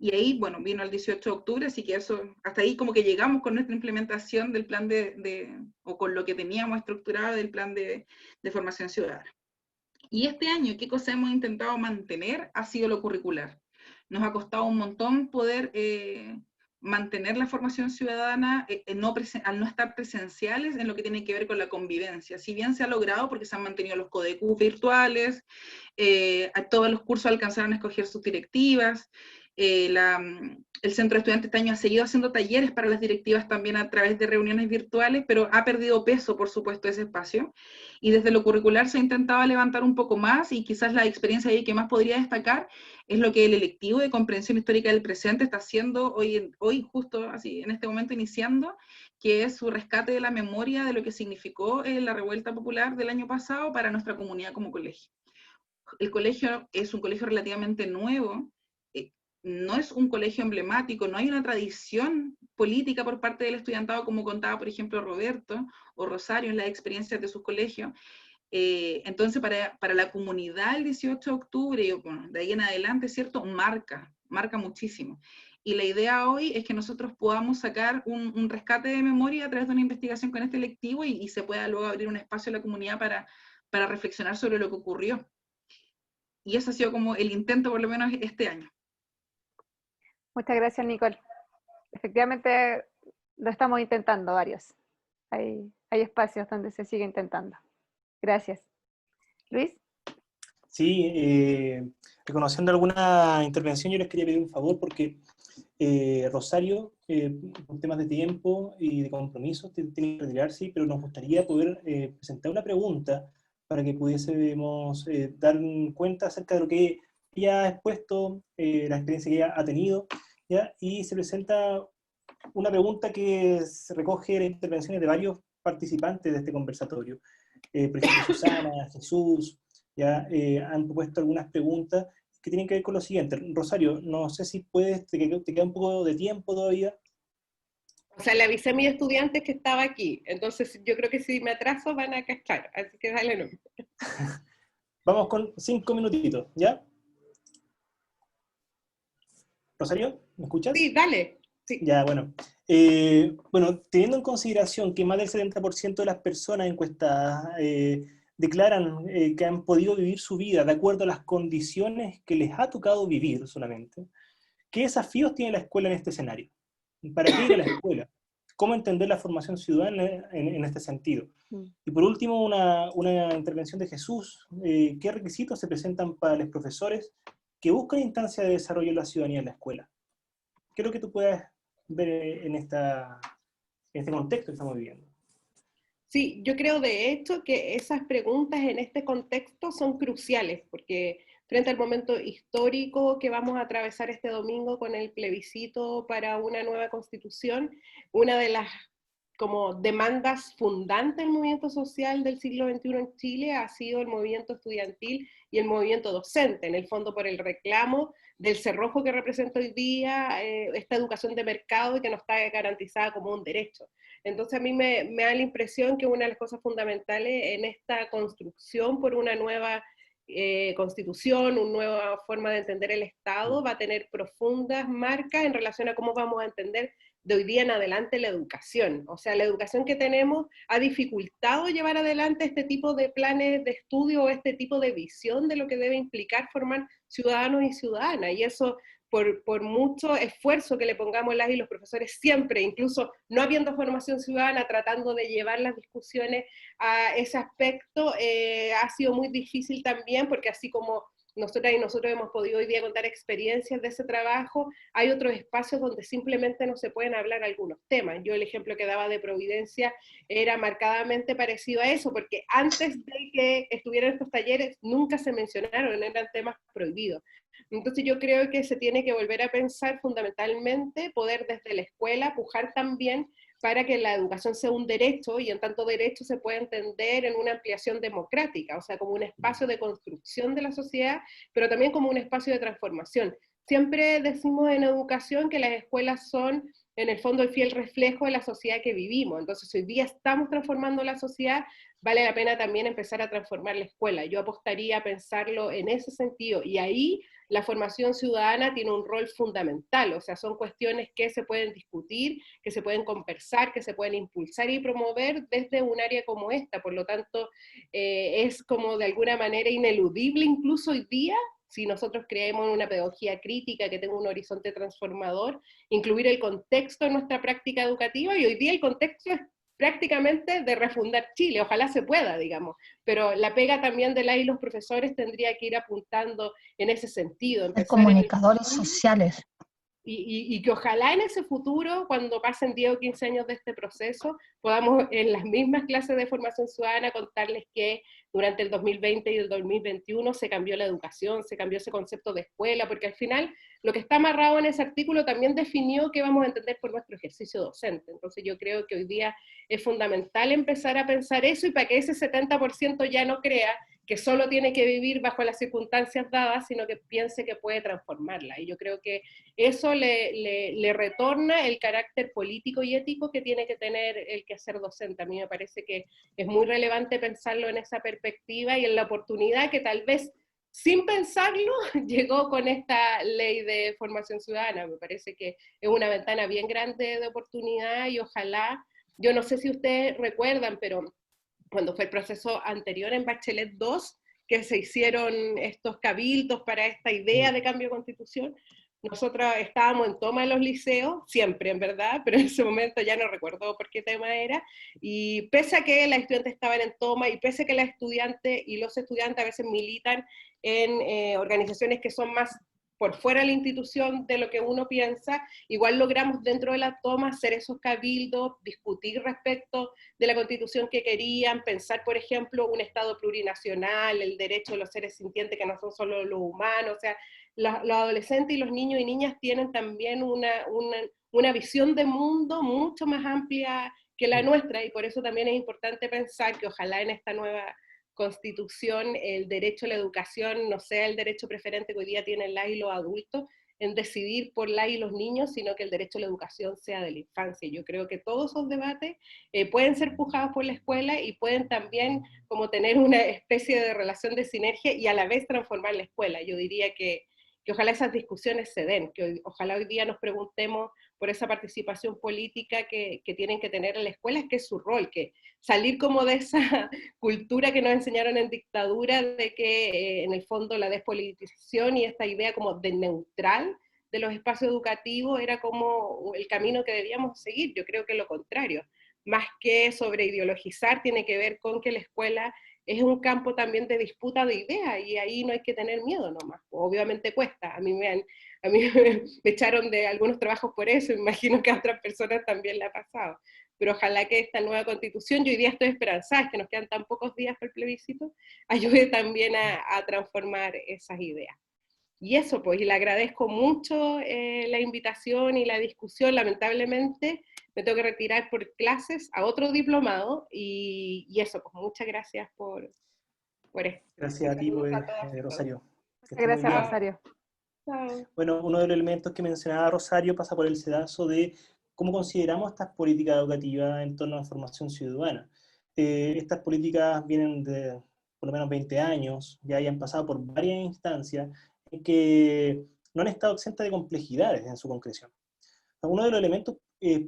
Y ahí, bueno, vino el 18 de octubre, así que eso, hasta ahí como que llegamos con nuestra implementación del plan o con lo que teníamos estructurado del plan de formación ciudadana. Y este año, ¿qué cosa hemos intentado mantener? Ha sido lo curricular. Nos ha costado un montón poder mantener la formación ciudadana al no estar presenciales en lo que tiene que ver con la convivencia. Si bien se ha logrado porque se han mantenido los codecus virtuales, todos los cursos alcanzaron a escoger sus directivas, el centro de estudiantes este año ha seguido haciendo talleres para las directivas también a través de reuniones virtuales, pero ha perdido peso, por supuesto, ese espacio. Y desde lo curricular se ha intentado levantar un poco más, y quizás la experiencia ahí que más podría destacar es lo que el electivo de comprensión histórica del presente está haciendo hoy justo así, en este momento iniciando, que es su rescate de la memoria de lo que significó la revuelta popular del año pasado para nuestra comunidad como colegio. El colegio es un colegio relativamente nuevo, no es un colegio emblemático, no hay una tradición política por parte del estudiantado, como contaba, por ejemplo, Roberto o Rosario en las experiencias de sus colegios. Entonces, para la comunidad, el 18 de octubre, y bueno, de ahí en adelante, ¿cierto? Marca muchísimo. Y la idea hoy es que nosotros podamos sacar un rescate de memoria a través de una investigación con este electivo, y se pueda luego abrir un espacio a la comunidad para reflexionar sobre lo que ocurrió. Y eso ha sido como el intento, por lo menos, este año. Muchas gracias, Nicole. Efectivamente, lo estamos intentando varios. Hay espacios donde se sigue intentando. Gracias. Luis. Sí, reconociendo alguna intervención, yo les quería pedir un favor, porque Rosario por temas de tiempo y de compromiso, tienen que retirarse, pero nos gustaría poder presentar una pregunta para que pudiésemos dar cuenta acerca de lo que ella ha expuesto, la experiencia que ella ha tenido, ¿ya? Y se presenta una pregunta que se recoge las intervenciones de varios participantes de este conversatorio. Por ejemplo, Susana, Jesús, ya han propuesto algunas preguntas que tienen que ver con lo siguiente. Rosario, no sé si puedes, te queda un poco de tiempo todavía. O sea, le avisé a mis estudiantes que estaba aquí, entonces yo creo que si me atraso van a cachar, así que dale no. Vamos con 5 minutitos, ¿ya? Rosario, ¿me escuchas? Sí, dale. Sí. Ya, bueno. Bueno, teniendo en consideración que más del 70% de las personas encuestadas declaran que han podido vivir su vida de acuerdo a las condiciones que les ha tocado vivir solamente, ¿qué desafíos tiene la escuela en este escenario? ¿Para qué ir a la escuela? ¿Cómo entender la formación ciudadana en este sentido? Y por último, una intervención de Jesús. ¿Qué requisitos se presentan para los profesores que buscan instancias de desarrollo de la ciudadanía en la escuela? ¿Qué es lo que tú puedes ver en este contexto que estamos viviendo? Sí, yo creo de hecho que esas preguntas en este contexto son cruciales, porque frente al momento histórico que vamos a atravesar este domingo con el plebiscito para una nueva constitución, una de las como demandas fundantes del movimiento social del siglo XXI en Chile ha sido el movimiento estudiantil y el movimiento docente, en el fondo por el reclamo del cerrojo que representa hoy día esta educación de mercado y que no está garantizada como un derecho. Entonces a mí me da la impresión que una de las cosas fundamentales en esta construcción por una nueva constitución, una nueva forma de entender el Estado, va a tener profundas marcas en relación a cómo vamos a entender de hoy día en adelante la educación. O sea, la educación que tenemos ha dificultado llevar adelante este tipo de planes de estudio o este tipo de visión de lo que debe implicar formar ciudadanos y ciudadanas. Y eso, por mucho esfuerzo que le pongamos las y los profesores siempre, incluso no habiendo formación ciudadana, tratando de llevar las discusiones a ese aspecto, ha sido muy difícil también, porque así como nosotras y nosotros hemos podido hoy día contar experiencias de ese trabajo, hay otros espacios donde simplemente no se pueden hablar algunos temas. Yo el ejemplo que daba de Providencia era marcadamente parecido a eso, porque antes de que estuvieran estos talleres nunca se mencionaron, eran temas prohibidos. Entonces yo creo que se tiene que volver a pensar fundamentalmente, poder desde la escuela pujar también para que la educación sea un derecho, y en tanto derecho se puede entender en una ampliación democrática, o sea, como un espacio de construcción de la sociedad, pero también como un espacio de transformación. Siempre decimos en educación que las escuelas son, en el fondo, el fiel reflejo de la sociedad que vivimos. Entonces, hoy día estamos transformando la sociedad, vale la pena también empezar a transformar la escuela. Yo apostaría a pensarlo en ese sentido, y ahí la formación ciudadana tiene un rol fundamental, o sea, son cuestiones que se pueden discutir, que se pueden conversar, que se pueden impulsar y promover desde un área como esta. Por lo tanto, es como de alguna manera ineludible incluso hoy día, si nosotros creemos en una pedagogía crítica que tenga un horizonte transformador, incluir el contexto en nuestra práctica educativa, y hoy día el contexto es prácticamente de refundar Chile, ojalá se pueda, digamos, pero la pega también de los profesores tendría que ir apuntando en ese sentido. Ser comunicadores sociales. Y que ojalá en ese futuro, cuando pasen 10 o 15 años de este proceso, podamos en las mismas clases de formación ciudadana contarles que durante el 2020 y el 2021 se cambió la educación, se cambió ese concepto de escuela, porque al final lo que está amarrado en ese artículo también definió qué vamos a entender por nuestro ejercicio docente. Entonces yo creo que hoy día es fundamental empezar a pensar eso, y para que ese 70% ya no crea que solo tiene que vivir bajo las circunstancias dadas, sino que piense que puede transformarla. Y yo creo que eso le retorna el carácter político y ético que tiene que tener el quehacer docente. A mí me parece que es muy relevante pensarlo en esa perspectiva y en la oportunidad que tal vez sin pensarlo llegó con esta ley de formación ciudadana. Me parece que es una ventana bien grande de oportunidad, y ojalá, yo no sé si ustedes recuerdan, pero cuando fue el proceso anterior en Bachelet 2, que se hicieron estos cabildos para esta idea de cambio de constitución, nosotros estábamos en toma en los liceos, siempre en verdad, pero en ese momento ya no recuerdo por qué tema era, y pese a que las estudiantes estaban en toma, y pese a que las estudiantes y los estudiantes a veces militan en organizaciones que son más por fuera de la institución de lo que uno piensa, igual logramos dentro de la toma hacer esos cabildos, discutir respecto de la constitución que querían, pensar, por ejemplo, un Estado plurinacional, el derecho de los seres sintientes que no son solo los humanos, o sea, los adolescentes y los niños y niñas tienen también una visión de mundo mucho más amplia que la nuestra, y por eso también es importante pensar que ojalá en esta nueva Constitución el derecho a la educación no sea el derecho preferente que hoy día tienen las y los adultos en decidir por las y los niños, sino que el derecho a la educación sea de la infancia. Yo creo que todos esos debates pueden ser pujados por la escuela y pueden también como tener una especie de relación de sinergia y a la vez transformar la escuela. Yo diría que ojalá esas discusiones se den, ojalá hoy día nos preguntemos por esa participación política que tienen que tener en la escuela, que es su rol, que salir como de esa cultura que nos enseñaron en dictadura, de que en el fondo la despolitización y esta idea como de neutral de los espacios educativos era como el camino que debíamos seguir. Yo creo que lo contrario, más que sobre ideologizar, tiene que ver con que la escuela es un campo también de disputa de ideas, y ahí no hay que tener miedo nomás. Obviamente cuesta, a mí me echaron de algunos trabajos por eso, imagino que a otras personas también le ha pasado, pero ojalá que esta nueva constitución, yo hoy día estoy esperanzada, es que nos quedan tan pocos días para el plebiscito, ayude también a transformar esas ideas. Y eso, pues, y le agradezco mucho la invitación y la discusión. Lamentablemente me tengo que retirar por clases a otro diplomado, y eso, pues, muchas gracias por esto. Gracias a ti, pues, Rosario. Que estés muy Gracias, bien. Rosario. Chao. Bueno, uno de los elementos que mencionaba Rosario pasa por el sedazo de cómo consideramos estas políticas educativas en torno a la formación ciudadana. Estas políticas vienen de por lo menos 20 años, ya hayan pasado por varias instancias, en que no han estado exentas de complejidades en su concreción. Uno de los elementos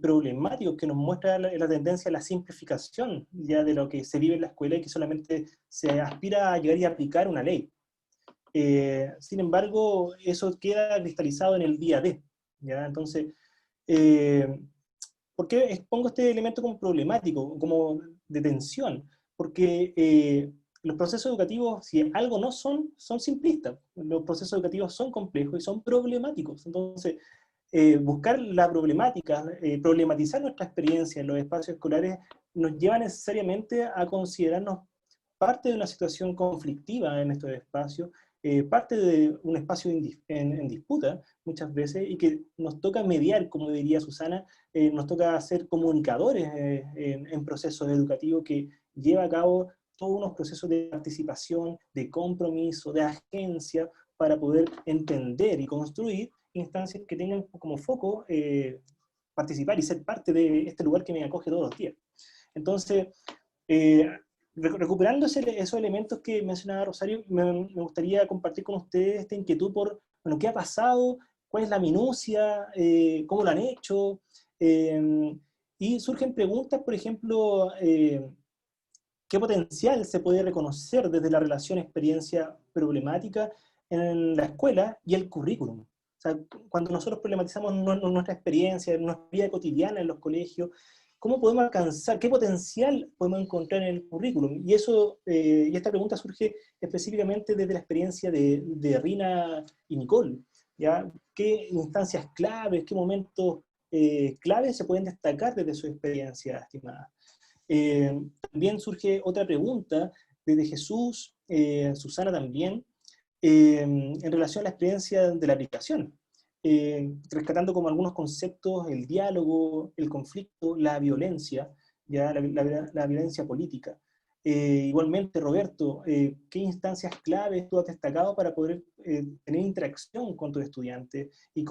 problemáticos que nos muestra la tendencia a la simplificación ya de lo que se vive en la escuela, y que solamente se aspira a llegar y aplicar una ley. Sin embargo, eso queda cristalizado en el día a día, ¿ya? Entonces, ¿por qué expongo este elemento como problemático, como de tensión? Porque los procesos educativos, si algo no son, son simplistas. Los procesos educativos son complejos y son problemáticos. Entonces, buscar la problemática, problematizar nuestra experiencia en los espacios escolares, nos lleva necesariamente a considerarnos parte de una situación conflictiva en estos espacios, parte de un espacio en disputa muchas veces, y que nos toca mediar, como diría Susana, nos toca ser comunicadores en procesos educativos que lleva a cabo todos unos procesos de participación, de compromiso, de agencia, para poder entender y construir instancias que tengan como foco participar y ser parte de este lugar que me acoge todos los días. Entonces, recuperando esos elementos que mencionaba Rosario, me gustaría compartir con ustedes esta inquietud por, bueno, qué ha pasado, cuál es la minucia, cómo lo han hecho, y surgen preguntas, por ejemplo, qué potencial se puede reconocer desde la relación experiencia-problemática en la escuela y el currículum. O sea, cuando nosotros problematizamos nuestra experiencia, nuestra vida cotidiana en los colegios, ¿cómo podemos alcanzar, qué potencial podemos encontrar en el currículum? Y y esta pregunta surge específicamente desde la experiencia de Rina y Nicole, ¿ya? ¿Qué instancias claves, qué momentos claves se pueden destacar desde su experiencia, estimada? También surge otra pregunta desde Jesús, Susana también, en relación a la experiencia de la aplicación, rescatando como algunos conceptos: el diálogo, el conflicto, la violencia, ya la violencia política. Igualmente, Roberto, ¿qué instancias claves tú has destacado para poder tener interacción con tus estudiantes? ¿Y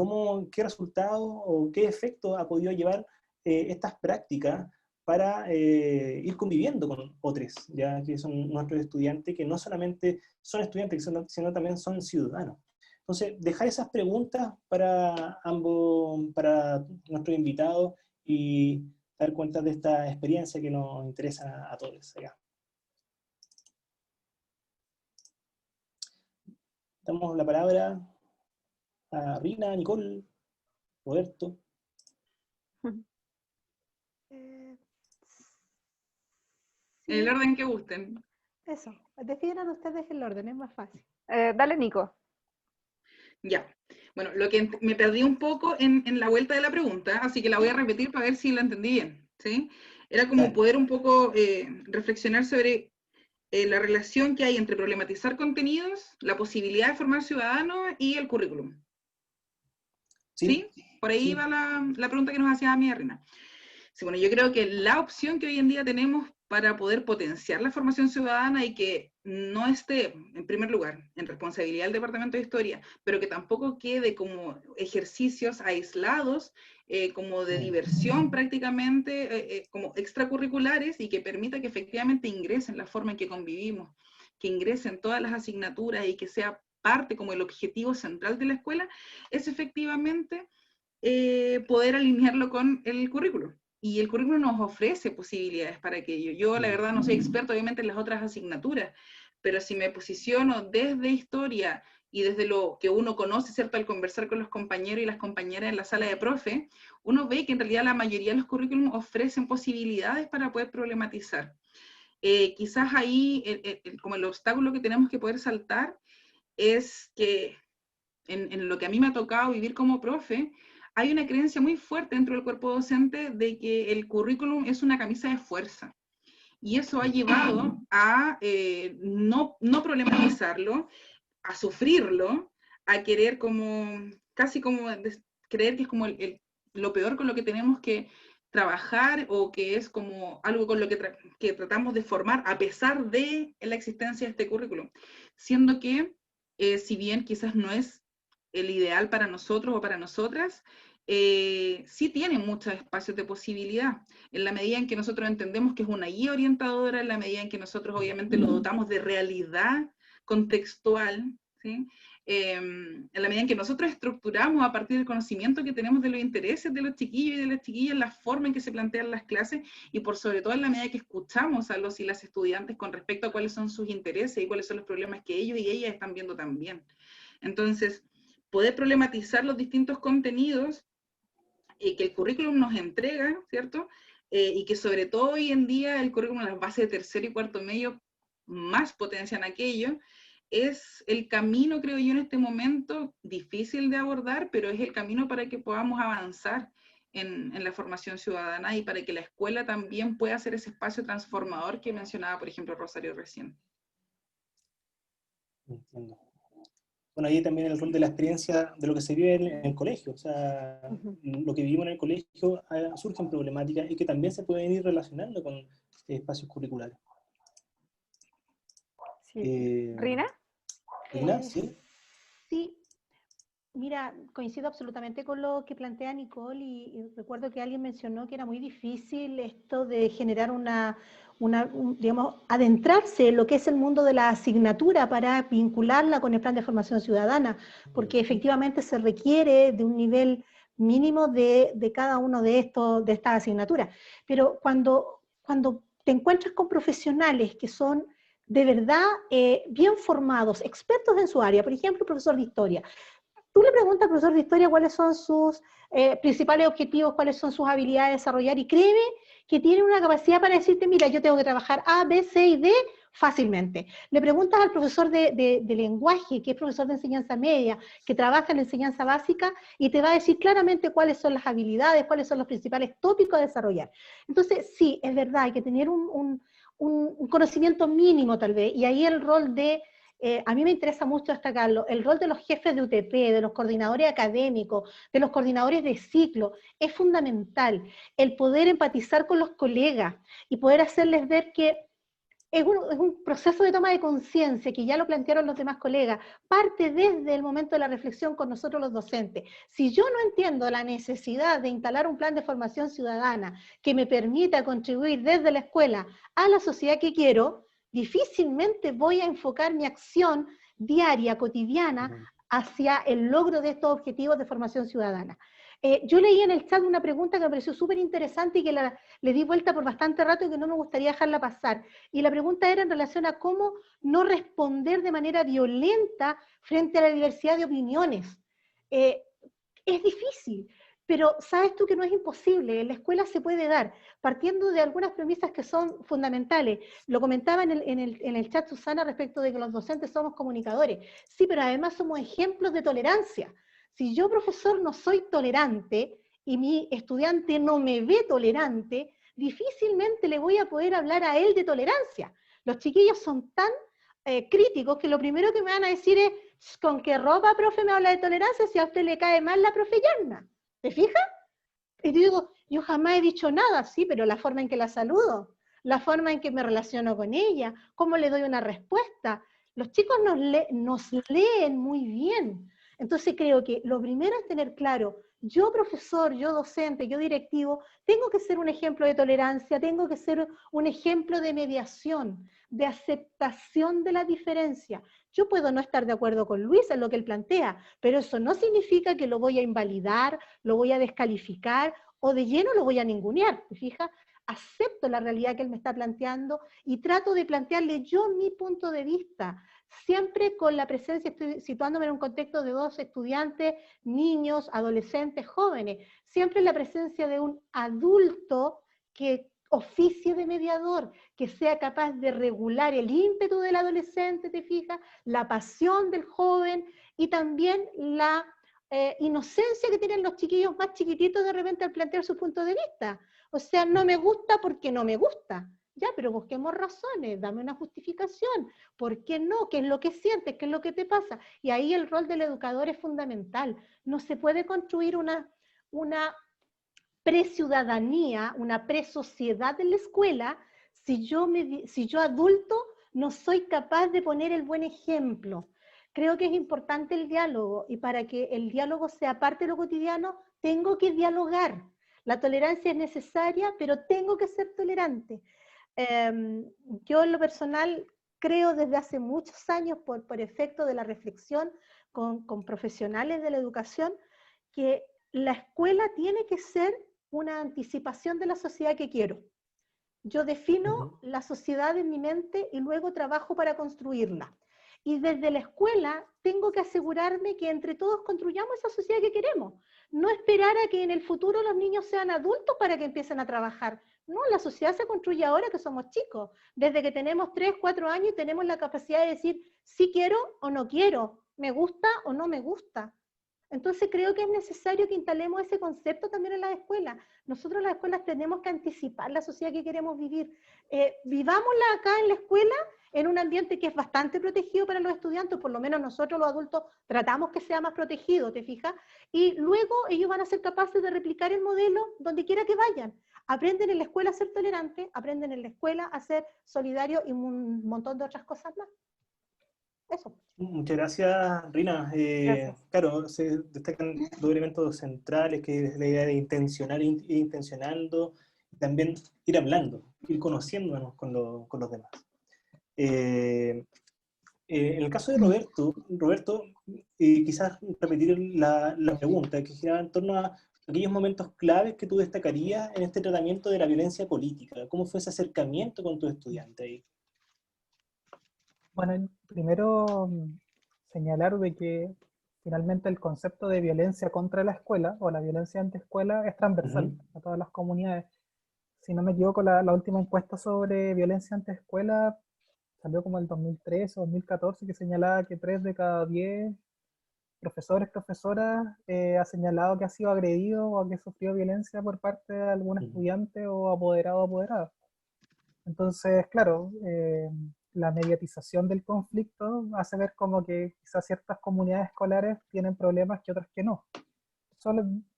qué resultados o qué efectos ha podido llevar estas prácticas para ir conviviendo con otros, ya que son nuestros estudiantes, que no solamente son estudiantes, sino también son ciudadanos? Entonces, dejar esas preguntas para para nuestros invitados, y dar cuenta de esta experiencia que nos interesa a todos acá. Damos la palabra a Rina, Nicole, Roberto. En el orden que gusten. Eso, definan ustedes el orden, es más fácil. Dale, Nico. Ya. Bueno, lo que me perdí un poco en la vuelta de la pregunta, así que la voy a repetir para ver si la entendí bien, ¿sí? Era como poder un poco reflexionar sobre la relación que hay entre problematizar contenidos, la posibilidad de formar ciudadanos y el currículum. ¿Sí? Por ahí va la pregunta que nos hacía mi Reina. Sí, bueno, yo creo que la opción que hoy en día tenemos para poder potenciar la formación ciudadana y que no esté, en primer lugar, en responsabilidad del Departamento de Historia, pero que tampoco quede como ejercicios aislados, como de diversión prácticamente, como extracurriculares, y que permita que efectivamente ingresen la forma en que convivimos, que ingresen todas las asignaturas y que sea parte como el objetivo central de la escuela, es efectivamente poder alinearlo con el currículo. Y el currículo nos ofrece posibilidades para aquello. Yo, la verdad, no soy experto, obviamente, en las otras asignaturas, pero si me posiciono desde historia y desde lo que uno conoce, ¿cierto?, al conversar con los compañeros y las compañeras en la sala de profe, uno ve que en realidad la mayoría de los currículums ofrecen posibilidades para poder problematizar. Quizás ahí, como el obstáculo que tenemos que poder saltar es que en lo que a mí me ha tocado vivir como profe, hay una creencia muy fuerte dentro del cuerpo docente de que el currículum es una camisa de fuerza. Y eso ha llevado a no problematizarlo, a sufrirlo, a querer como, casi como creer que es como lo peor con lo que tenemos que trabajar, o que es como algo con lo que tratamos de formar a pesar de la existencia de este currículum. Siendo que, si bien quizás no es el ideal para nosotros o para nosotras, sí tiene muchos espacios de posibilidad, en la medida en que nosotros entendemos que es una guía orientadora, en la medida en que nosotros obviamente lo dotamos de realidad contextual, ¿sí? En la medida en que nosotros estructuramos a partir del conocimiento que tenemos de los intereses de los chiquillos y de las chiquillas, la forma en que se plantean las clases, y por sobre todo en la medida que escuchamos a los y las estudiantes con respecto a cuáles son sus intereses y cuáles son los problemas que ellos y ellas están viendo también. Entonces, poder problematizar los distintos contenidos que el currículum nos entrega, ¿cierto? Y que sobre todo hoy en día el currículum, las bases de tercero y cuarto medio, más potencian aquello, es el camino, creo yo, en este momento, difícil de abordar, pero es el camino para que podamos avanzar en la formación ciudadana y para que la escuela también pueda ser ese espacio transformador que mencionaba, por ejemplo, Rosario recién. Entiendo. Bueno, ahí también el rol de la experiencia de lo que se vive en el colegio, o sea, lo que vivimos en el colegio, surgen problemáticas y que también se pueden ir relacionando con espacios curriculares. Sí. ¿Rina? ¿Rina? ¿Sí? Sí. Mira, coincido absolutamente con lo que plantea Nicole, y recuerdo que alguien mencionó que era muy difícil esto de generar digamos, adentrarse en lo que es el mundo de la asignatura para vincularla con el plan de formación ciudadana, porque efectivamente se requiere de un nivel mínimo de cada uno de estas asignaturas. Pero cuando te encuentras con profesionales que son de verdad bien formados, expertos en su área, por ejemplo, profesor de historia, tú le preguntas al profesor de historia cuáles son sus principales objetivos, cuáles son sus habilidades a desarrollar, y créeme que tiene una capacidad para decirte, mira, yo tengo que trabajar A, B, C y D fácilmente. Le preguntas al profesor de lenguaje, que es profesor de enseñanza media, que trabaja en la enseñanza básica, y te va a decir claramente cuáles son las habilidades, cuáles son los principales tópicos a desarrollar. Entonces, sí, es verdad, hay que tener un conocimiento mínimo tal vez, y ahí el rol de... a mí me interesa mucho destacarlo, el rol de los jefes de UTP, de los coordinadores académicos, de los coordinadores de ciclo, es fundamental. El poder empatizar con los colegas y poder hacerles ver que es un proceso de toma de conciencia, que ya lo plantearon los demás colegas, parte desde el momento de la reflexión con nosotros los docentes. Si yo no entiendo la necesidad de instalar un plan de formación ciudadana que me permita contribuir desde la escuela a la sociedad que quiero, difícilmente voy a enfocar mi acción diaria, cotidiana, hacia el logro de estos objetivos de formación ciudadana. Yo leí en el chat una pregunta que me pareció súper interesante y que le di vuelta por bastante rato y que no me gustaría dejarla pasar. Y la pregunta era en relación a cómo no responder de manera violenta frente a la diversidad de opiniones. Es difícil, Pero sabes tú que no es imposible, en la escuela se puede dar, partiendo de algunas premisas que son fundamentales. Lo comentaba en el chat Susana respecto de que los docentes somos comunicadores. Sí, pero además somos ejemplos de tolerancia. Si yo, profesor, no soy tolerante y mi estudiante no me ve tolerante, difícilmente le voy a poder hablar a él de tolerancia. Los chiquillos son tan críticos que lo primero que me van a decir es, ¿con qué ropa, profe, me habla de tolerancia si a usted le cae mal la profe Yarna? ¿Te fijas? Y digo, yo jamás he dicho nada, sí, pero la forma en que la saludo, la forma en que me relaciono con ella, cómo le doy una respuesta. Los chicos nos leen muy bien. Entonces creo que lo primero es tener claro, yo profesor, yo docente, yo directivo, tengo que ser un ejemplo de tolerancia, tengo que ser un ejemplo de mediación, de aceptación de la diferencia. Yo puedo no estar de acuerdo con Luis en lo que él plantea, pero eso no significa que lo voy a invalidar, lo voy a descalificar o de lleno lo voy a ningunear, ¿te fijas? Acepto la realidad que él me está planteando y trato de plantearle yo mi punto de vista, siempre con la presencia, estoy situándome en un contexto de dos estudiantes, niños, adolescentes, jóvenes, siempre la presencia de un adulto que oficie de mediador, que sea capaz de regular el ímpetu del adolescente, ¿te fijas? La pasión del joven y también la inocencia que tienen los chiquillos más chiquititos de repente al plantear su punto de vista. O sea, no me gusta porque no me gusta. Ya, pero busquemos razones, dame una justificación. ¿Por qué no? ¿Qué es lo que sientes? ¿Qué es lo que te pasa? Y ahí el rol del educador es fundamental. No se puede construir una pre-ciudadanía, una pre-sociedad en la escuela si yo adulto no soy capaz de poner el buen ejemplo. Creo que es importante el diálogo y para que el diálogo sea parte de lo cotidiano, tengo que dialogar. La tolerancia es necesaria, pero tengo que ser tolerante. Yo en lo personal creo desde hace muchos años, por efecto de la reflexión con profesionales de la educación, que la escuela tiene que ser una anticipación de la sociedad que quiero. Yo defino la sociedad en mi mente y luego trabajo para construirla. Y desde la escuela tengo que asegurarme que entre todos construyamos esa sociedad que queremos. No esperar a que en el futuro los niños sean adultos para que empiecen a trabajar. No, la sociedad se construye ahora que somos chicos. Desde que tenemos 3, 4 años y tenemos la capacidad de decir si quiero o no quiero, me gusta o no me gusta. Entonces creo que es necesario que instalemos ese concepto también en las escuelas. Nosotros en las escuelas tenemos que anticipar la sociedad que queremos vivir. Vivámosla acá en la escuela en un ambiente que es bastante protegido para los estudiantes, por lo menos nosotros los adultos tratamos que sea más protegido, ¿te fijas? Y luego ellos van a ser capaces de replicar el modelo donde quiera que vayan. Aprenden en la escuela a ser tolerantes, aprenden en la escuela a ser solidarios y un montón de otras cosas más. Eso. Muchas gracias, Rina. Gracias. Claro, se destacan dos elementos centrales, que es la idea de intencionar e ir intencionando, y también ir hablando, ir conociéndonos con los demás. En el caso de Roberto, quizás repetir la pregunta, que giraba en torno a aquellos momentos claves que tú destacarías en este tratamiento de la violencia política. ¿Cómo fue ese acercamiento con tu estudiante ahí? Bueno, primero señalar de que finalmente el concepto de violencia contra la escuela o la violencia antiescuela es transversal a todas las comunidades. Si no me equivoco, la última encuesta sobre violencia antiescuela salió como el 2013 o 2014, que señalaba que 3 de cada 10 profesores, profesoras ha señalado que ha sido agredido o que sufrió violencia por parte de algún estudiante o apoderado o apoderada. Entonces, claro, la mediatización del conflicto hace ver como que quizás ciertas comunidades escolares tienen problemas que otras que no.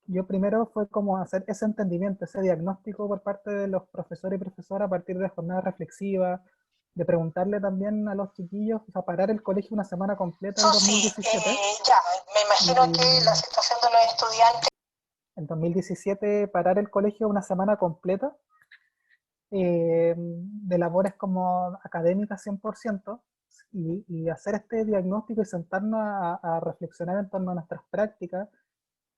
Yo primero fue como hacer ese entendimiento, ese diagnóstico por parte de los profesores y profesoras a partir de jornadas reflexivas, de preguntarle también a los chiquillos, o sea, parar el colegio una semana completa en 2017. Ya, me imagino que la situación de los estudiantes... En 2017 parar el colegio una semana completa, de labores como académicas 100%, y hacer este diagnóstico y sentarnos a reflexionar en torno a nuestras prácticas,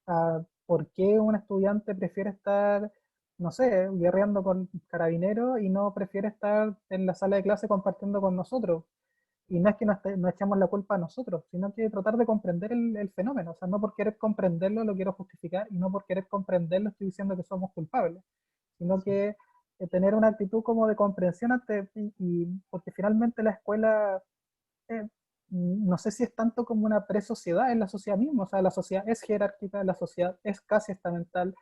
a por qué un estudiante prefiere estar, no sé, guerreando con carabineros y no prefiere estar en la sala de clase compartiendo con nosotros. y no es que nos echemos la culpa a nosotros, sino que tratar de comprender el fenómeno. O sea, no por querer comprenderlo lo quiero justificar, y no por querer comprenderlo estoy diciendo que somos culpables, sino que tener una actitud como de comprensión porque finalmente la escuela, no sé si es tanto como una pre-sociedad, es la sociedad misma. O sea, la sociedad es jerárquica, la sociedad es casi estamental,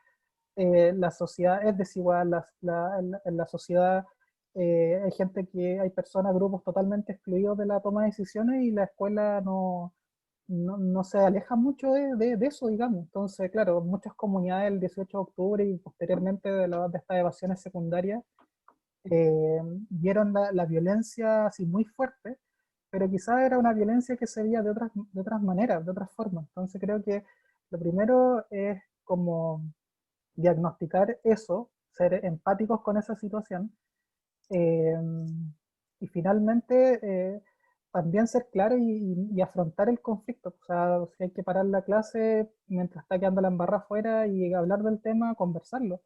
la sociedad es desigual, en la sociedad hay gente hay personas, grupos totalmente excluidos de la toma de decisiones, y la escuela no se aleja mucho de eso, digamos. Entonces, claro, muchas comunidades el 18 de octubre y posteriormente de estas evasiones secundarias vieron la violencia así muy fuerte, pero quizás era una violencia que se veía de otras maneras, de otras formas. Entonces creo que lo primero es como diagnosticar eso, ser empáticos con esa situación, eh, y finalmente también ser claro y afrontar el conflicto. O sea, si hay que parar la clase mientras está quedando la embarrada afuera y hablar del tema, conversarlo,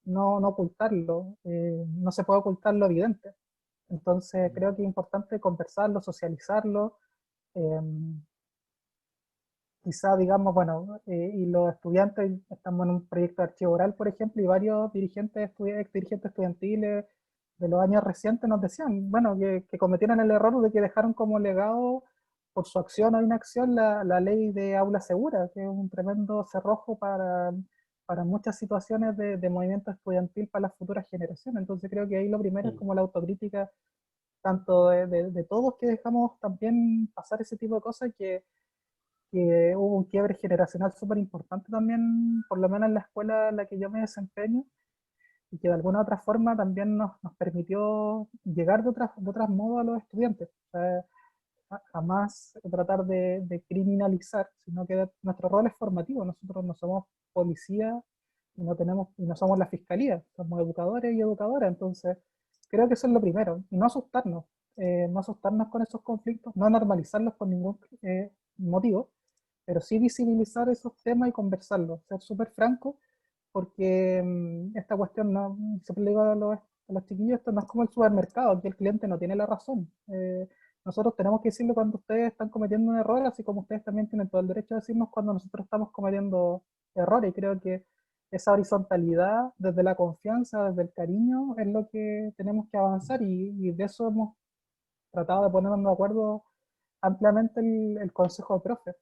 no ocultarlo, no se puede ocultar lo evidente. Entonces creo que es importante conversarlo, socializarlo, eh, quizá, digamos, bueno, y los estudiantes, estamos en un proyecto de archivo oral, por ejemplo, y varios dirigentes estudiantiles de los años recientes nos decían, bueno, que cometieron el error de que dejaron como legado, por su acción o inacción, la ley de aula segura, que es un tremendo cerrojo para muchas situaciones de movimiento estudiantil para las futuras generaciones. Entonces creo que ahí lo primero es como la autocrítica, tanto de todos, que dejamos también pasar ese tipo de cosas, que hubo un quiebre generacional súper importante también, por lo menos en la escuela en la que yo me desempeño, y que de alguna otra forma también nos permitió llegar de otras modos a los estudiantes. O sea, jamás tratar de criminalizar, sino que nuestro rol es formativo. Nosotros no somos policía y no somos la fiscalía, somos educadores y educadoras. Entonces creo que eso es lo primero, y no asustarnos, no asustarnos con esos conflictos, no normalizarlos por ningún motivo, pero sí visibilizar esos temas y conversarlos, ser súper franco, porque esta cuestión, no, siempre le digo a los chiquillos, esto no es como el supermercado, aquí el cliente no tiene la razón. Nosotros tenemos que decirlo cuando ustedes están cometiendo un error, así como ustedes también tienen todo el derecho a decirnos cuando nosotros estamos cometiendo errores, y creo que esa horizontalidad, desde la confianza, desde el cariño, es lo que tenemos que avanzar, y de eso hemos tratado de ponernos de acuerdo ampliamente el Consejo de Profes.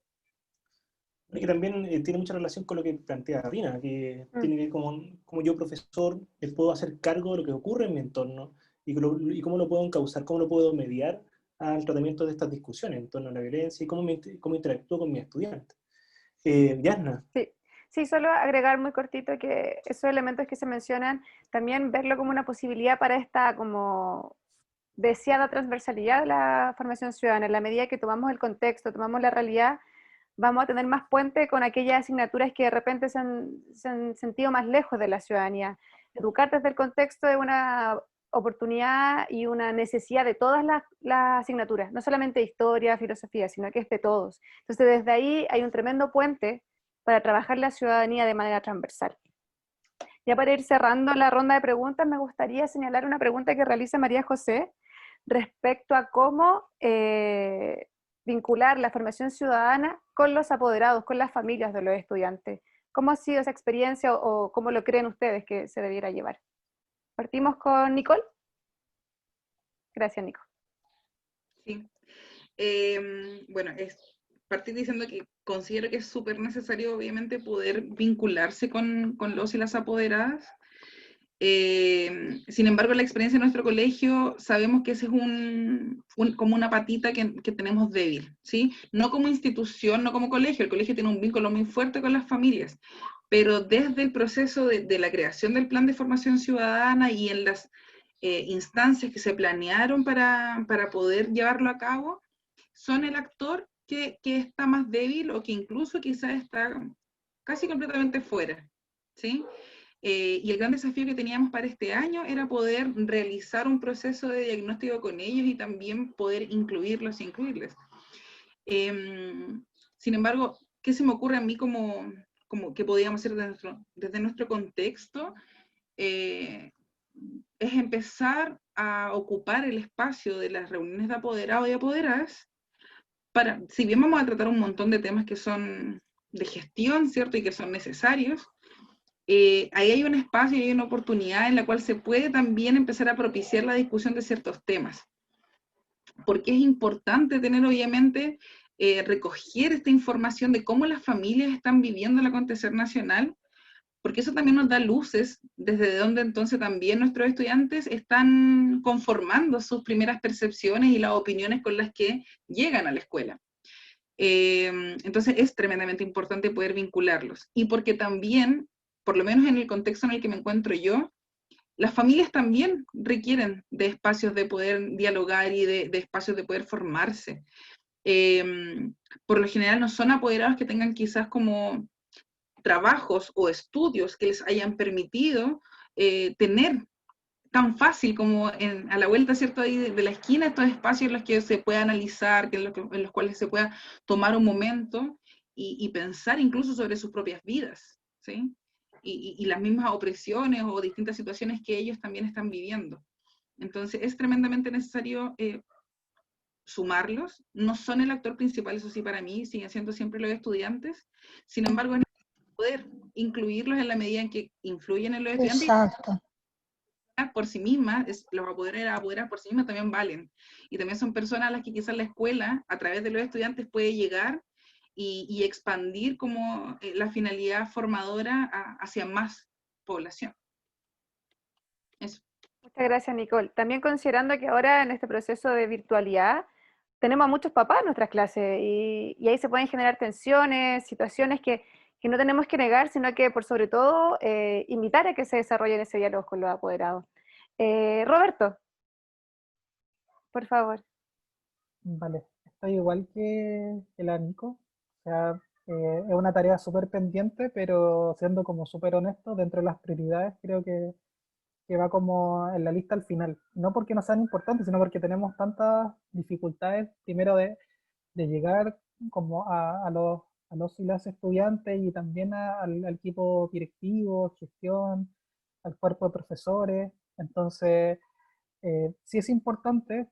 Y que también tiene mucha relación con lo que plantea Rina, que tiene que ver como yo, profesor, puedo hacer cargo de lo que ocurre en mi entorno, y cómo lo puedo encauzar, cómo lo puedo mediar al tratamiento de estas discusiones en torno a la violencia, y cómo interactúo con mis estudiantes. Yasna. Sí, solo agregar muy cortito que esos elementos que se mencionan, también verlo como una posibilidad para esta como deseada transversalidad de la formación ciudadana. En la medida que tomamos el contexto, tomamos la realidad, vamos a tener más puente con aquellas asignaturas que de repente se han sentido más lejos de la ciudadanía. Educar desde el contexto es una oportunidad y una necesidad de todas las asignaturas, no solamente historia, filosofía, sino que es de todos. Entonces desde ahí hay un tremendo puente para trabajar la ciudadanía de manera transversal. Ya para ir cerrando la ronda de preguntas, me gustaría señalar una pregunta que realiza María José respecto a cómo vincular la formación ciudadana con los apoderados, con las familias de los estudiantes. ¿Cómo ha sido esa experiencia o cómo lo creen ustedes que se debiera llevar? ¿Partimos con Nicole? Gracias, Nico. Sí. Bueno, partir diciendo que considero que es súper necesario, obviamente, poder vincularse con los y las apoderadas. Sin embargo, la experiencia de nuestro colegio, sabemos que ese es como una patita que tenemos débil, ¿sí? No como institución, no como colegio. El colegio tiene un vínculo muy fuerte con las familias, pero desde el proceso de la creación del plan de formación ciudadana y en las instancias que se planearon para poder llevarlo a cabo, son el actor que está más débil o que incluso quizás está casi completamente fuera, ¿sí? Y el gran desafío que teníamos para este año era poder realizar un proceso de diagnóstico con ellos y también poder incluirlos e incluirles. Sin embargo, ¿qué se me ocurre a mí como que podíamos hacer desde nuestro contexto? Es empezar a ocupar el espacio de las reuniones de apoderados y apoderadas, si bien vamos a tratar un montón de temas que son de gestión, ¿cierto? Y que son necesarios, ahí hay un espacio y hay una oportunidad en la cual se puede también empezar a propiciar la discusión de ciertos temas. Porque es importante tener, obviamente, recoger esta información de cómo las familias están viviendo el acontecer nacional, porque eso también nos da luces desde donde entonces también nuestros estudiantes están conformando sus primeras percepciones y las opiniones con las que llegan a la escuela. Entonces es tremendamente importante poder vincularlos. Y porque también, por lo menos en el contexto en el que me encuentro yo, las familias también requieren de espacios de poder dialogar y de espacios de poder formarse. Por lo general no son apoderados que tengan quizás como trabajos o estudios que les hayan permitido tener tan fácil como a la vuelta, ¿cierto?, ahí de la esquina, estos espacios en los que se pueda analizar, en los cuales se pueda tomar un momento y pensar incluso sobre sus propias vidas, ¿sí? Y las mismas opresiones o distintas situaciones que ellos también están viviendo. Entonces es tremendamente necesario sumarlos. No son el actor principal, eso sí, para mí, siguen siendo siempre los estudiantes. Sin embargo, es necesario poder incluirlos en la medida en que influyen en los estudiantes. Exacto. Por sí mismas, los apoderados por sí mismas también valen. Y también son personas a las que quizás la escuela, a través de los estudiantes, puede llegar y expandir como la finalidad formadora hacia más población. Eso. Muchas gracias, Nicole. También considerando que ahora en este proceso de virtualidad tenemos a muchos papás en nuestras clases y ahí se pueden generar tensiones, situaciones que no tenemos que negar, sino que por sobre todo invitar a que se desarrollen ese diálogo con los apoderados. Roberto, por favor. Vale, estoy igual que la Nico. O sea, es una tarea súper pendiente, pero siendo como súper honesto, dentro de las prioridades creo que va como en la lista al final. No porque no sean importantes, sino porque tenemos tantas dificultades, primero de llegar como a los y las estudiantes y también al equipo directivo, gestión, al cuerpo de profesores. Entonces, sí es importante,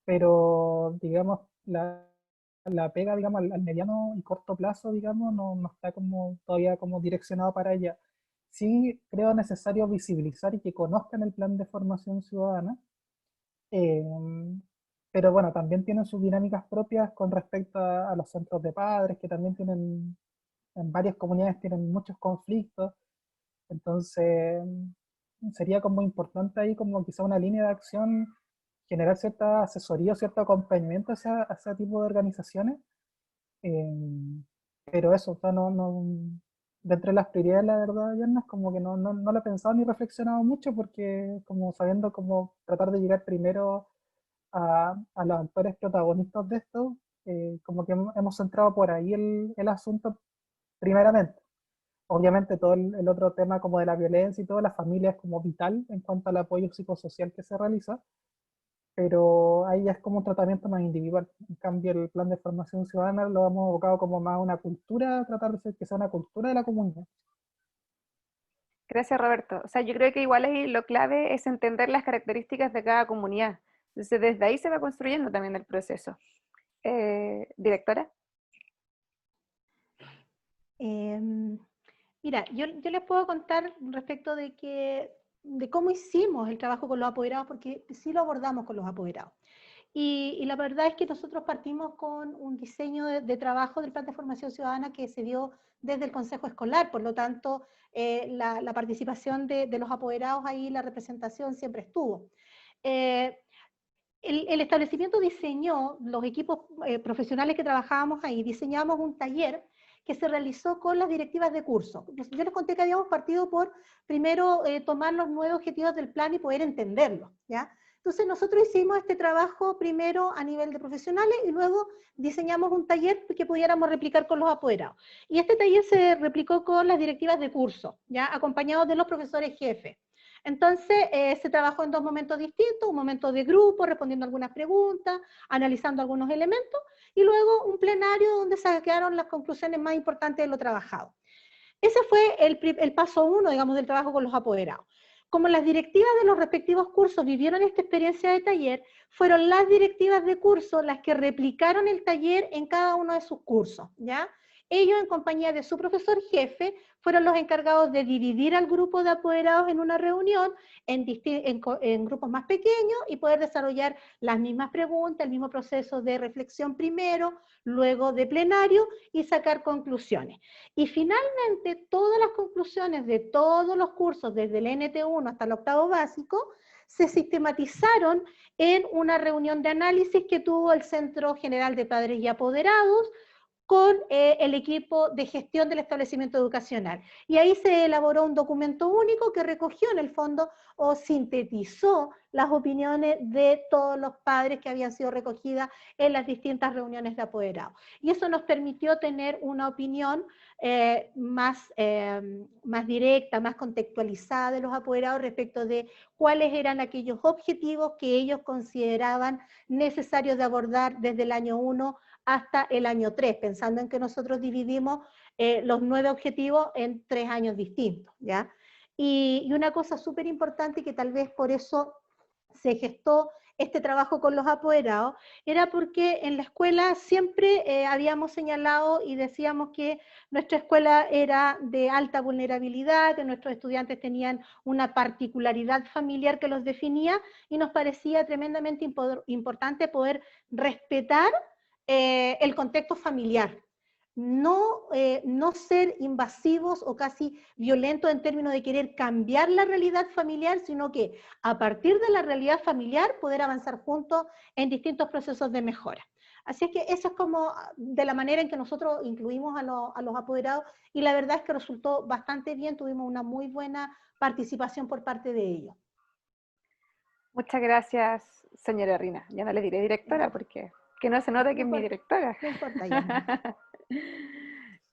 pero digamos, la pega, digamos, al mediano y corto plazo, digamos, no está como todavía como direccionado para ella. Sí creo necesario visibilizar y que conozcan el plan de formación ciudadana, pero bueno, también tienen sus dinámicas propias con respecto a los centros de padres, que también tienen, en varias comunidades tienen muchos conflictos. Entonces sería como importante ahí como quizá una línea de acción, generar cierta asesoría, cierto acompañamiento a ese tipo de organizaciones. Pero eso, o sea, dentro de las prioridades, la verdad, Yana, es como que no lo he pensado ni reflexionado mucho, porque como sabiendo cómo tratar de llegar primero a los actores protagonistas de esto, como que hemos centrado por ahí el asunto primeramente. Obviamente todo el otro tema como de la violencia y todo, la familia es como vital en cuanto al apoyo psicosocial que se realiza, pero ahí ya es como un tratamiento más individual. En cambio, el plan de formación ciudadana lo hemos evocado como más una cultura, tratar de hacer que sea una cultura de la comunidad. Gracias, Roberto. O sea, yo creo que igual ahí lo clave es entender las características de cada comunidad. Entonces, desde ahí se va construyendo también el proceso. Directora. Mira, yo les puedo contar respecto de cómo hicimos el trabajo con los apoderados, porque sí lo abordamos con los apoderados. Y la verdad es que nosotros partimos con un diseño de trabajo del plan de formación ciudadana que se dio desde el Consejo Escolar, por lo tanto, la participación de los apoderados ahí, la representación siempre estuvo. El establecimiento diseñó, los equipos profesionales que trabajábamos ahí, diseñamos un taller que se realizó con las directivas de curso. Yo les conté que habíamos partido por, primero, tomar los 9 objetivos del plan y poder entenderlos, ¿ya? Entonces nosotros hicimos este trabajo primero a nivel de profesionales y luego diseñamos un taller que pudiéramos replicar con los apoderados. Y este taller se replicó con las directivas de curso, ¿ya? Acompañados de los profesores jefes. Entonces se trabajó en 2 momentos distintos, un momento de grupo, respondiendo algunas preguntas, analizando algunos elementos, y luego un plenario donde sacaron las conclusiones más importantes de lo trabajado. Ese fue el paso 1, digamos, del trabajo con los apoderados. como las directivas de los respectivos cursos vivieron esta experiencia de taller, fueron las directivas de curso las que replicaron el taller en cada uno de sus cursos, ¿ya? Ellos, en compañía de su profesor jefe, fueron los encargados de dividir al grupo de apoderados en una reunión, en grupos más pequeños, y poder desarrollar las mismas preguntas, el mismo proceso de reflexión primero, luego de plenario, y sacar conclusiones. Y finalmente, todas las conclusiones de todos los cursos, desde el NT1 hasta el octavo básico, se sistematizaron en una reunión de análisis que tuvo el Centro General de Padres y Apoderados, con el equipo de gestión del establecimiento educacional. Y ahí se elaboró un documento único que recogió en el fondo o sintetizó las opiniones de todos los padres que habían sido recogidas en las distintas reuniones de apoderados. Y eso nos permitió tener una opinión más directa, más contextualizada de los apoderados respecto de cuáles eran aquellos objetivos que ellos consideraban necesarios de abordar desde el año 1 hasta el año 3, pensando en que nosotros dividimos los 9 objetivos en 3 años distintos, ¿ya? Y una cosa súper importante, que tal vez por eso se gestó este trabajo con los apoderados, era porque en la escuela siempre habíamos señalado y decíamos que nuestra escuela era de alta vulnerabilidad, que nuestros estudiantes tenían una particularidad familiar que los definía, y nos parecía tremendamente importante poder respetar el contexto familiar, no ser invasivos o casi violentos en términos de querer cambiar la realidad familiar, sino que a partir de la realidad familiar poder avanzar juntos en distintos procesos de mejora. Así es que eso es como de la manera en que nosotros incluimos a los apoderados, y la verdad es que resultó bastante bien, tuvimos una muy buena participación por parte de ellos. Muchas gracias, señora Rina. Ya no le diré directora porque que no se note que es mi directora. No importa ya.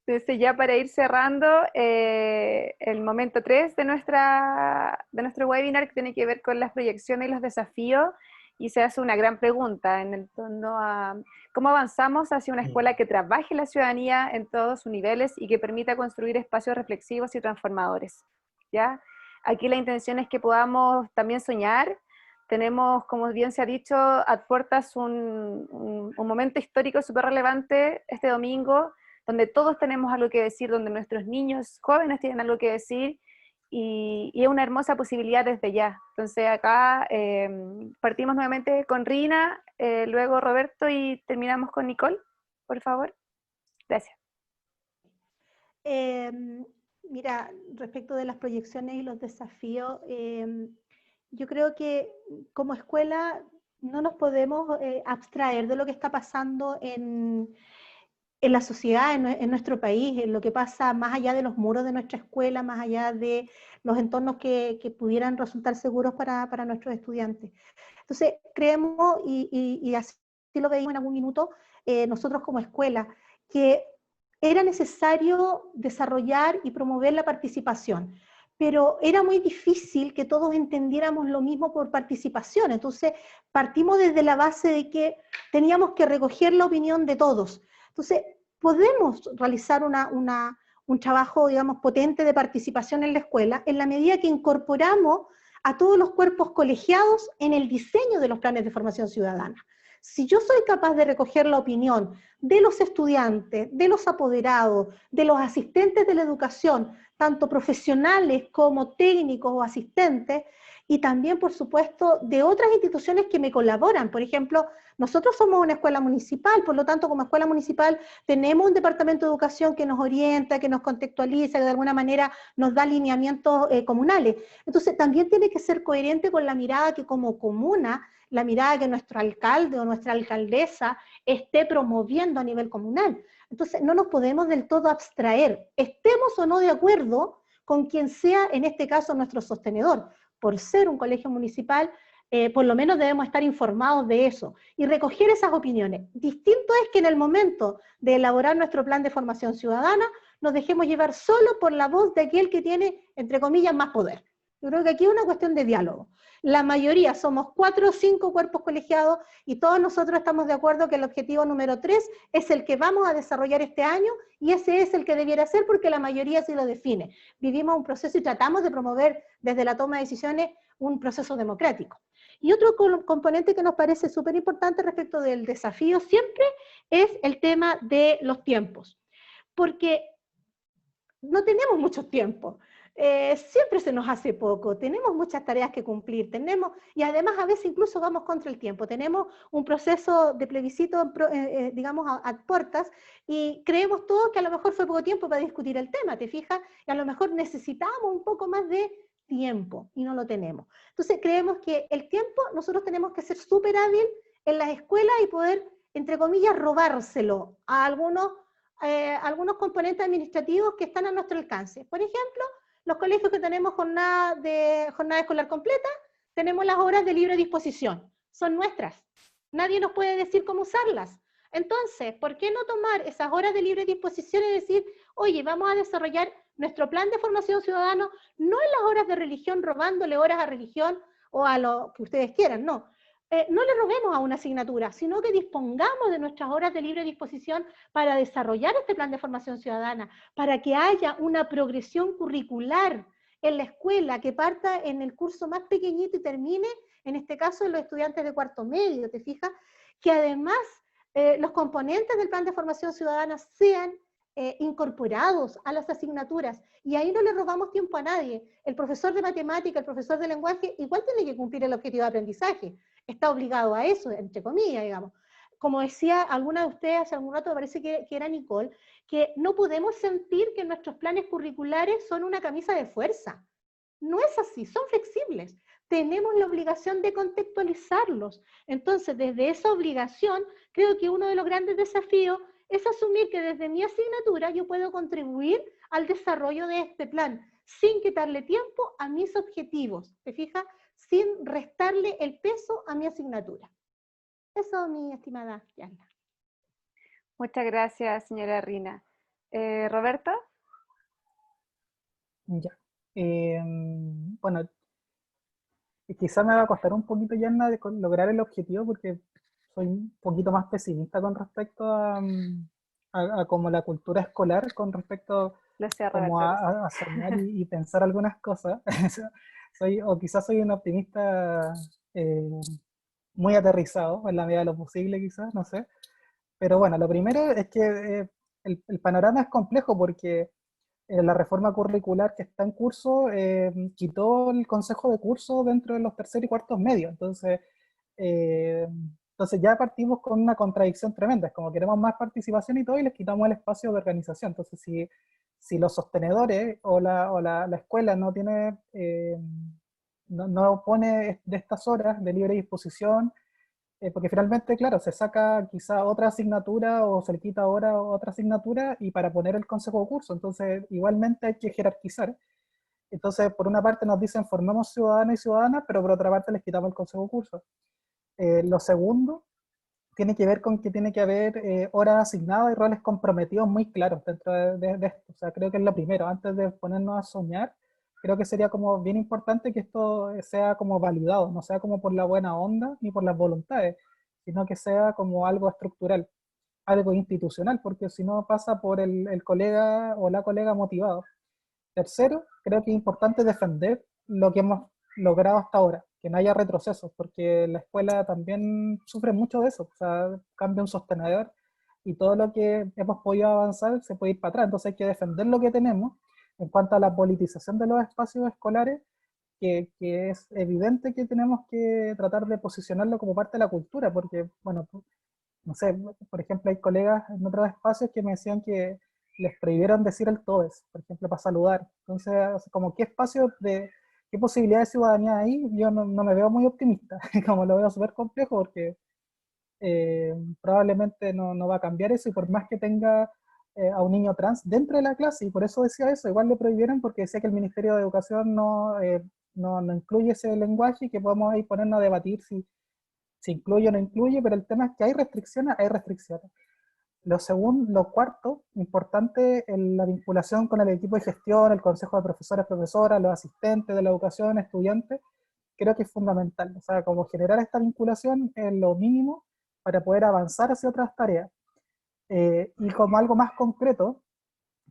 Entonces, ya para ir cerrando, el momento 3 de nuestro webinar, que tiene que ver con las proyecciones y los desafíos, y se hace una gran pregunta en torno a cómo avanzamos hacia una escuela que trabaje la ciudadanía en todos sus niveles y que permita construir espacios reflexivos y transformadores, ¿ya? Aquí la intención es que podamos también soñar. Tenemos, como bien se ha dicho, a puertas un momento histórico súper relevante este domingo, donde todos tenemos algo que decir, donde nuestros niños jóvenes tienen algo que decir, y es una hermosa posibilidad desde ya. Entonces acá partimos nuevamente con Rina, luego Roberto, y terminamos con Nicole, por favor. Gracias. Mira, respecto de las proyecciones y los desafíos, yo creo que como escuela no nos podemos abstraer de lo que está pasando en la sociedad, en nuestro país, en lo que pasa más allá de los muros de nuestra escuela, más allá de los entornos que pudieran resultar seguros para nuestros estudiantes. Entonces, creemos, y así lo veíamos en algún minuto, nosotros como escuela, que era necesario desarrollar y promover la participación, pero era muy difícil que todos entendiéramos lo mismo por participación. Entonces, partimos desde la base de que teníamos que recoger la opinión de todos. Entonces, podemos realizar un trabajo, digamos, potente de participación en la escuela en la medida que incorporamos a todos los cuerpos colegiados en el diseño de los planes de formación ciudadana. Si yo soy capaz de recoger la opinión de los estudiantes, de los apoderados, de los asistentes de la educación, tanto profesionales como técnicos o asistentes, y también, por supuesto, de otras instituciones que me colaboran. Por ejemplo, nosotros somos una escuela municipal, por lo tanto, como escuela municipal tenemos un departamento de educación que nos orienta, que nos contextualiza, que de alguna manera nos da lineamientos comunales. Entonces, también tiene que ser coherente con la mirada que como comuna, la mirada que nuestro alcalde o nuestra alcaldesa esté promoviendo a nivel comunal. Entonces, no nos podemos del todo abstraer, estemos o no de acuerdo con quien sea, en este caso, nuestro sostenedor. Por ser un colegio municipal, por lo menos debemos estar informados de eso y recoger esas opiniones. Distinto es que en el momento de elaborar nuestro plan de formación ciudadana, nos dejemos llevar solo por la voz de aquel que tiene, entre comillas, más poder. Yo creo que aquí es una cuestión de diálogo. La mayoría, somos 4 o 5 cuerpos colegiados y todos nosotros estamos de acuerdo que el objetivo número 3 es el que vamos a desarrollar este año y ese es el que debiera ser porque la mayoría sí lo define. Vivimos un proceso y tratamos de promover desde la toma de decisiones un proceso democrático. Y otro componente que nos parece súper importante respecto del desafío siempre es el tema de los tiempos, porque no tenemos mucho tiempo. Siempre se nos hace poco, tenemos muchas tareas que cumplir, y además a veces incluso vamos contra el tiempo, tenemos un proceso de plebiscito, digamos, a puertas, y creemos todos que a lo mejor fue poco tiempo para discutir el tema, ¿te fijas? Y a lo mejor necesitamos un poco más de tiempo, y no lo tenemos. Entonces creemos que el tiempo, nosotros tenemos que ser súper hábil en las escuelas y poder, entre comillas, robárselo a algunos componentes administrativos que están a nuestro alcance. Por ejemplo, los colegios que tenemos jornada escolar completa, tenemos las horas de libre disposición, son nuestras. Nadie nos puede decir cómo usarlas. Entonces, ¿por qué no tomar esas horas de libre disposición y decir, oye, vamos a desarrollar nuestro plan de formación ciudadana, no en las horas de religión, robándole horas a religión o a lo que ustedes quieran, no. No le robemos a una asignatura, sino que dispongamos de nuestras horas de libre disposición para desarrollar este plan de formación ciudadana, para que haya una progresión curricular en la escuela que parta en el curso más pequeñito y termine, en este caso, en los estudiantes de cuarto medio, ¿te fijas? Que además los componentes del plan de formación ciudadana sean incorporados a las asignaturas, y ahí no le robamos tiempo a nadie. El profesor de matemática, el profesor de lenguaje, igual tiene que cumplir el objetivo de aprendizaje, está obligado a eso, entre comillas, digamos. Como decía alguna de ustedes hace algún rato, me parece que era Nicole, que no podemos sentir que nuestros planes curriculares son una camisa de fuerza. No es así, son flexibles. Tenemos la obligación de contextualizarlos. Entonces, desde esa obligación, creo que uno de los grandes desafíos es asumir que desde mi asignatura yo puedo contribuir al desarrollo de este plan, sin quitarle tiempo a mis objetivos, ¿te fijas? Sin restarle el peso a mi asignatura. Eso, mi estimada Yana. Muchas gracias, señora Rina. ¿Roberto? Ya. Bueno, quizá me va a costar un poquito, Yana, de lograr el objetivo porque soy un poquito más pesimista con respecto a como la cultura escolar, con respecto como a soñar y pensar algunas cosas. O quizás soy un optimista muy aterrizado, en la medida de lo posible quizás, no sé. Pero bueno, lo primero es que el panorama es complejo porque la reforma curricular que está en curso quitó el consejo de curso dentro de los terceros y cuartos medios. Entonces ya partimos con una contradicción tremenda. Es como queremos más participación y todo y les quitamos el espacio de organización. Entonces si los sostenedores o la escuela no tiene... no pone de estas horas de libre disposición, porque finalmente, claro, se saca quizá otra asignatura o se le quita ahora otra asignatura y para poner el consejo de curso, entonces igualmente hay que jerarquizar. Entonces, por una parte nos dicen formemos ciudadanos y ciudadanas, pero por otra parte les quitamos el consejo de curso. Lo segundo tiene que ver con que tiene que haber horas asignadas y roles comprometidos muy claros dentro de esto. O sea, creo que es lo primero, antes de ponernos a soñar, creo que sería como bien importante que esto sea como validado, no sea como por la buena onda ni por las voluntades, sino que sea como algo estructural, algo institucional, porque si no pasa por el colega o la colega motivado. Tercero, creo que es importante defender lo que hemos logrado hasta ahora, que no haya retrocesos, porque la escuela también sufre mucho de eso, o sea, cambia un sostenedor y todo lo que hemos podido avanzar se puede ir para atrás, entonces hay que defender lo que tenemos. En cuanto a la politización de los espacios escolares, que es evidente que tenemos que tratar de posicionarlo como parte de la cultura, porque, bueno, no sé, por ejemplo, hay colegas en otros espacios que me decían que les prohibieron decir el todes, por ejemplo, para saludar. Entonces, como qué espacio qué posibilidad de ciudadanía hay, yo no me veo muy optimista, como lo veo súper complejo, porque probablemente no va a cambiar eso, y por más que tenga a un niño trans dentro de la clase, y por eso decía eso, igual lo prohibieron porque decía que el Ministerio de Educación no incluye ese lenguaje y que podemos ahí ponernos a debatir si incluye o no incluye, pero el tema es que hay restricciones, hay restricciones. Lo cuarto, importante, la vinculación con el equipo de gestión, el consejo de profesores, profesoras, los asistentes de la educación, estudiantes, creo que es fundamental. O sea, como generar esta vinculación es lo mínimo para poder avanzar hacia otras tareas. Y como algo más concreto,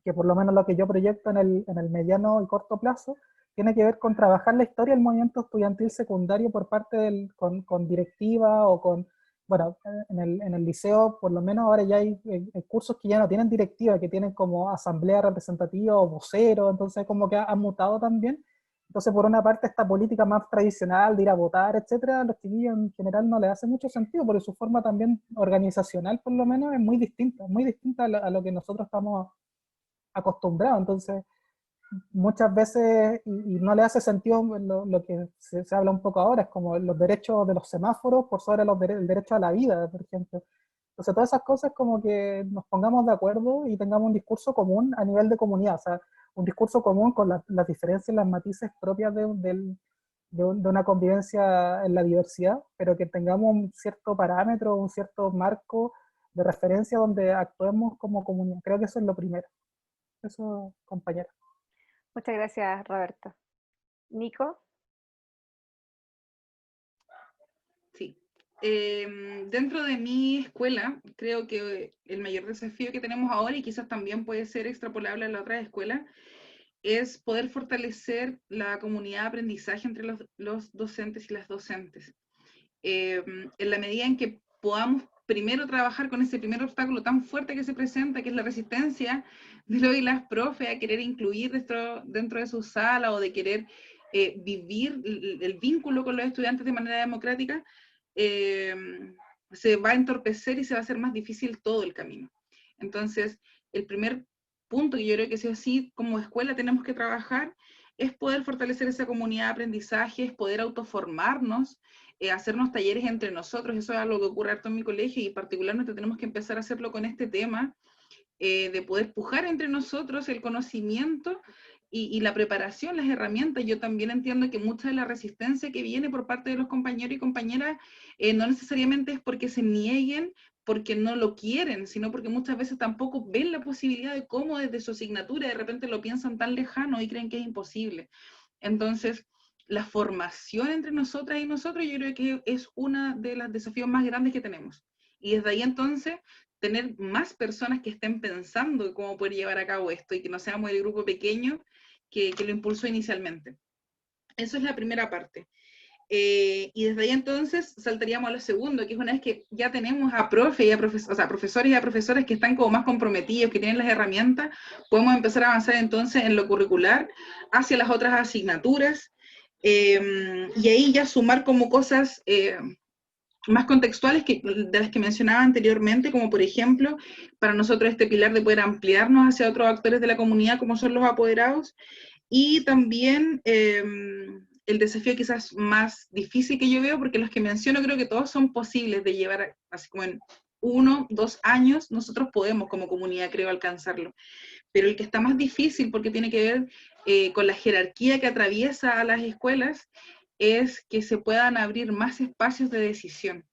que por lo menos lo que yo proyecto en el mediano y corto plazo, tiene que ver con trabajar la historia del movimiento estudiantil secundario por parte con directiva o con, bueno, en el liceo por lo menos ahora ya hay cursos que ya no tienen directiva, que tienen como asamblea representativa o vocero, entonces como que han mutado también. Entonces por una parte esta política más tradicional de ir a votar, etcétera, a los chiquillos en general no les hace mucho sentido, porque su forma también organizacional por lo menos es muy distinta a lo que nosotros estamos acostumbrados. Entonces muchas veces, y no le hace sentido lo que se habla un poco ahora, es como los derechos de los semáforos por sobre el derecho a la vida, por ejemplo. Entonces todas esas cosas como que nos pongamos de acuerdo y tengamos un discurso común a nivel de comunidad, o sea, un discurso común con las diferencias, las matices propias de una convivencia en la diversidad, pero que tengamos un cierto parámetro, un cierto marco de referencia donde actuemos como comunidad. Creo que eso es lo primero. Eso, compañera. Muchas gracias, Roberto. Nico. Sí. Dentro de mi escuela, creo que el mayor desafío que tenemos ahora, y quizás también puede ser extrapolable a la otra escuela, es poder fortalecer la comunidad de aprendizaje entre los docentes y las docentes. En la medida en que podamos primero trabajar con ese primer obstáculo tan fuerte que se presenta, que es la resistencia de los y las profes a querer incluir dentro de su sala o de querer vivir el vínculo con los estudiantes de manera democrática, se va a entorpecer y se va a hacer más difícil todo el camino. Entonces, el primer punto que yo creo que sí o sí como escuela tenemos que trabajar es poder fortalecer esa comunidad de aprendizaje, es poder autoformarnos, hacernos talleres entre nosotros. Eso es algo que ocurre harto en mi colegio y particularmente tenemos que empezar a hacerlo con este tema, de poder pujar entre nosotros el conocimiento y la preparación, las herramientas. Yo también entiendo que mucha de la resistencia que viene por parte de los compañeros y compañeras no necesariamente es porque se nieguen, porque no lo quieren, sino porque muchas veces tampoco ven la posibilidad de cómo desde su asignatura de repente lo piensan tan lejano y creen que es imposible. Entonces, la formación entre nosotras y nosotros yo creo que es uno de los desafíos más grandes que tenemos. Y desde ahí entonces tener más personas que estén pensando cómo poder llevar a cabo esto y que no seamos el grupo pequeño que lo impulsó inicialmente. Eso es la primera parte. Y desde ahí entonces saltaríamos a lo segundo, que es una vez que ya tenemos a profes y a profesores y a profesoras que están como más comprometidos, que tienen las herramientas, podemos empezar a avanzar entonces en lo curricular hacia las otras asignaturas, y ahí ya sumar como cosas más contextuales de las que mencionaba anteriormente, como por ejemplo, para nosotros este pilar de poder ampliarnos hacia otros actores de la comunidad, como son los apoderados, y también el desafío quizás más difícil que yo veo, porque los que menciono creo que todos son posibles de llevar, así como en 1, 2 años, nosotros podemos como comunidad, creo, alcanzarlo. Pero el que está más difícil, porque tiene que ver con la jerarquía que atraviesa a las escuelas, es que se puedan abrir más espacios de decisión,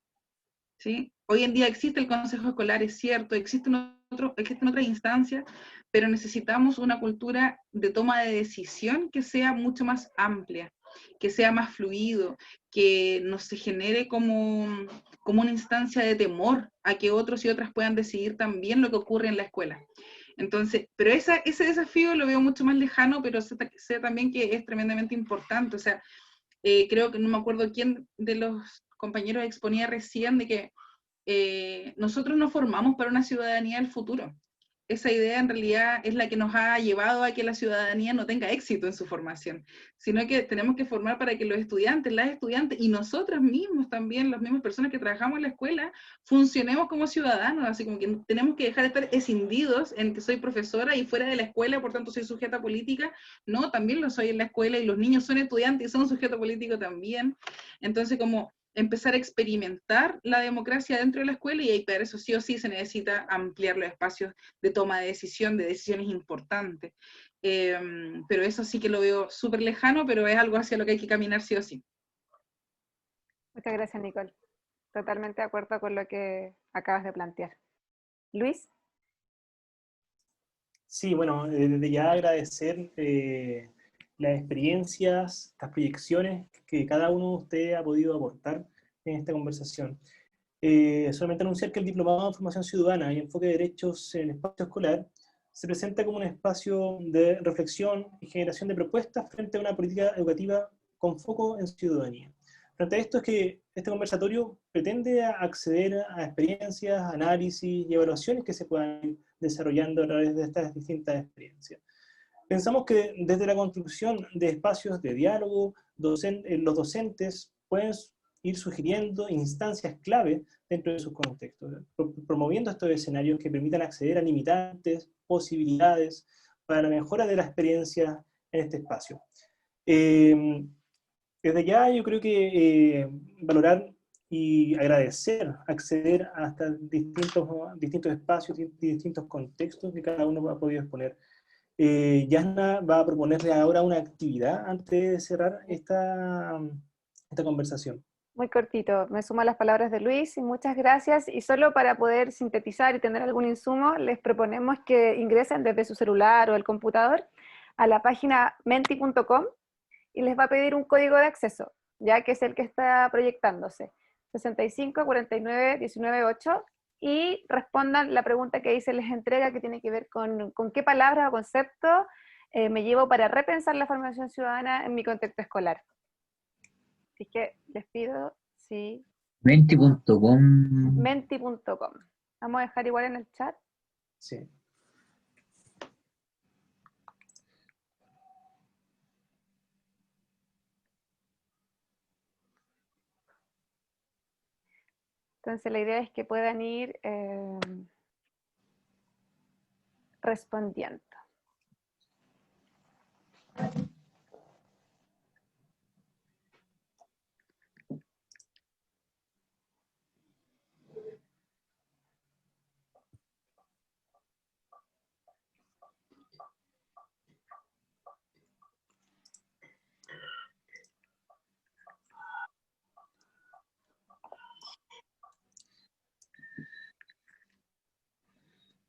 ¿sí? Hoy en día existe el consejo escolar, es cierto, existen otras instancias, pero necesitamos una cultura de toma de decisión que sea mucho más amplia, que sea más fluido, que no se genere como una instancia de temor a que otros y otras puedan decidir también lo que ocurre en la escuela. Entonces, pero ese desafío lo veo mucho más lejano, pero sé también que es tremendamente importante. O sea, creo que no me acuerdo quién de los compañeros exponía recién de que nosotros nos formamos para una ciudadanía del futuro. Esa idea en realidad es la que nos ha llevado a que la ciudadanía no tenga éxito en su formación, sino que tenemos que formar para que los estudiantes, las estudiantes y nosotros mismos también, las mismas personas que trabajamos en la escuela, funcionemos como ciudadanos, así como que tenemos que dejar de estar escindidos en que soy profesora y fuera de la escuela, por tanto soy sujeta política. No, también lo soy en la escuela y los niños son estudiantes y son sujeto político también. Entonces, como empezar a experimentar la democracia dentro de la escuela, y para eso sí o sí se necesita ampliar los espacios de toma de decisión, de decisiones importantes. Pero eso sí que lo veo súper lejano, pero es algo hacia lo que hay que caminar sí o sí. Muchas gracias, Nicole. Totalmente de acuerdo con lo que acabas de plantear. Luis. Sí, bueno, desde ya agradecer las experiencias, las proyecciones que cada uno de ustedes ha podido aportar en esta conversación. Solamente anunciar que el Diplomado de Formación Ciudadana y Enfoque de Derechos en el Espacio Escolar se presenta como un espacio de reflexión y generación de propuestas frente a una política educativa con foco en ciudadanía. Frente a esto es que este conversatorio pretende acceder a experiencias, análisis y evaluaciones que se puedan ir desarrollando a través de estas distintas experiencias. Pensamos que desde la construcción de espacios de diálogo, los docentes pueden ir sugiriendo instancias clave dentro de sus contextos, promoviendo estos escenarios que permitan acceder a limitantes, posibilidades para la mejora de la experiencia en este espacio. Desde ya yo creo que valorar y agradecer acceder hasta distintos espacios, distintos contextos que cada uno ha podido exponer. Yasna va a proponerle ahora una actividad antes de cerrar esta conversación. Muy cortito, me sumo a las palabras de Luis y muchas gracias. Y solo para poder sintetizar y tener algún insumo, les proponemos que ingresen desde su celular o el computador a la página menti.com y les va a pedir un código de acceso, ya que es el que está proyectándose, 65 49 19 8, y respondan la pregunta que ahí se les entrega, que tiene que ver con qué palabra o concepto me llevo para repensar la formación ciudadana en mi contexto escolar. Así que les pido, sí. Menti.com. Menti.com. Vamos a dejar igual en el chat. Sí. Entonces la idea es que puedan ir respondiendo.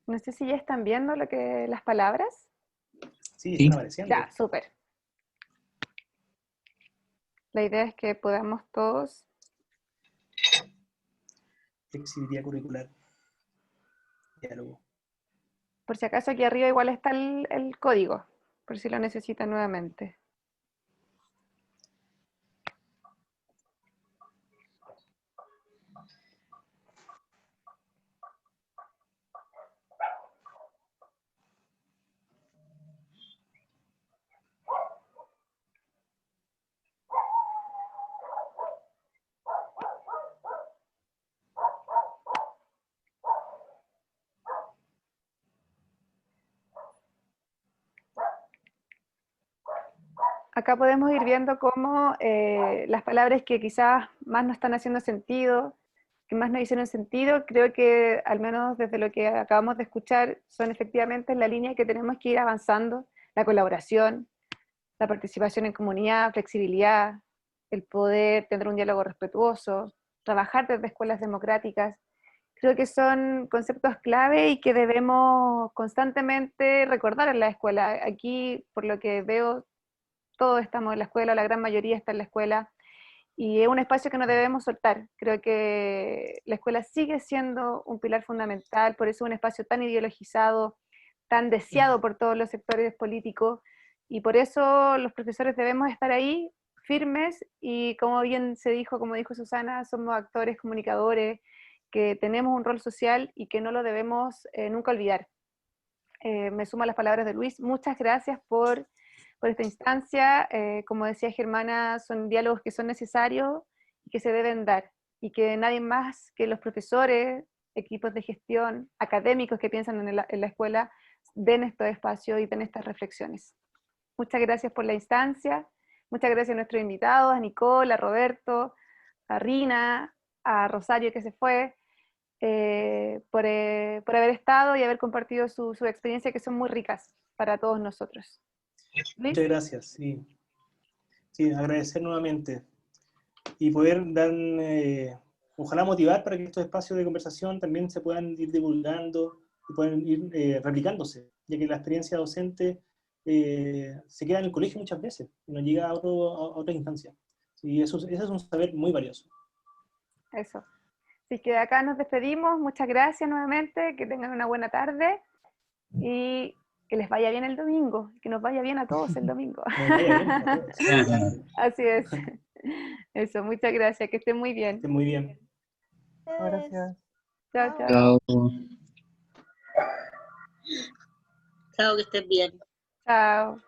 No sé si ya están viendo las palabras. Sí, están apareciendo. Ya, súper. La idea es que podamos todos... Flexibilidad curricular. Diálogo. Por si acaso aquí arriba igual está el código, por si lo necesitan nuevamente. Acá podemos ir viendo cómo las palabras que quizás más nos están haciendo sentido, que más nos hicieron sentido, creo que al menos desde lo que acabamos de escuchar, son efectivamente la línea que tenemos que ir avanzando: la colaboración, la participación en comunidad, flexibilidad, el poder tener un diálogo respetuoso, trabajar desde escuelas democráticas. Creo que son conceptos clave y que debemos constantemente recordar en la escuela. Aquí, por lo que veo, todos estamos en la escuela, la gran mayoría está en la escuela, y es un espacio que no debemos soltar. Creo que la escuela sigue siendo un pilar fundamental, por eso es un espacio tan ideologizado, tan deseado por todos los sectores políticos, y por eso los profesores debemos estar ahí firmes, y como bien se dijo, como dijo Susana, somos actores, comunicadores, que tenemos un rol social y que no lo debemos nunca olvidar. Me sumo a las palabras de Luis, muchas gracias por esta instancia. Como decía Germana, son diálogos que son necesarios y que se deben dar, y que nadie más que los profesores, equipos de gestión, académicos que piensan en la escuela, den estos espacios y den estas reflexiones. Muchas gracias por la instancia, muchas gracias a nuestros invitados, a Nicole, a Roberto, a Rina, a Rosario que se fue, por haber estado y haber compartido su experiencia, que son muy ricas para todos nosotros. Muchas gracias, sí. Sí, agradecer nuevamente y poder dar ojalá motivar para que estos espacios de conversación también se puedan ir divulgando y puedan ir replicándose, ya que la experiencia docente se queda en el colegio muchas veces y no llega a otra instancia. Y eso es un saber muy valioso. Eso. Así que de acá nos despedimos. Muchas gracias nuevamente. Que tengan una buena tarde y que les vaya bien el domingo. Que nos vaya bien a todos el domingo. Que nos vaya bien a todos. Así es. Eso, muchas gracias. Que estén muy bien. Estén muy bien. Gracias. Chao, chao. Chao. Chao, que estés bien. Chao.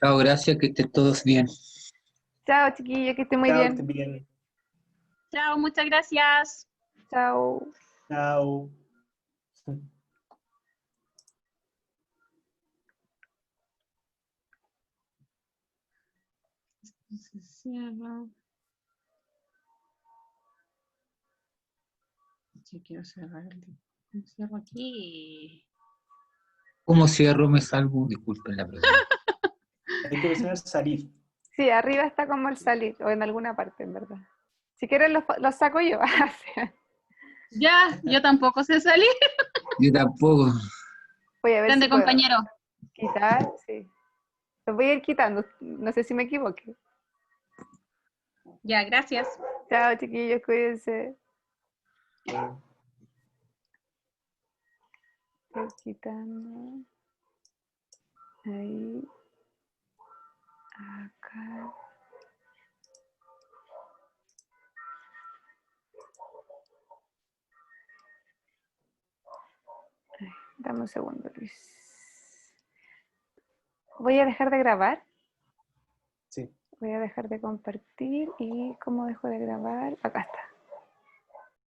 Chao, gracias, que estén todos bien. Chao, chiquillos. Que estén muy Chao, que bien. estén bien. Chao, muchas gracias. Chao. Chao. Se cierra. Yo quiero cerrar el cierro aquí. ¿Cómo cierro? Me salgo. Disculpen la pregunta. Hay que presionar salir. Sí, arriba está como el salir, o en alguna parte, en verdad. Si quieren los saco yo. Ya, yo tampoco sé salir. Yo tampoco. Voy a ver Grande si puedo compañero. quitar, sí. Los voy a ir quitando, no sé si me equivoqué. Ya, gracias. Chao, chiquillos, cuídense. Estoy quitando. Ahí. Acá. Ay, dame un segundo, Luis. Voy a dejar de grabar. Sí. Voy a dejar de compartir y ¿cómo dejo de grabar? Acá está.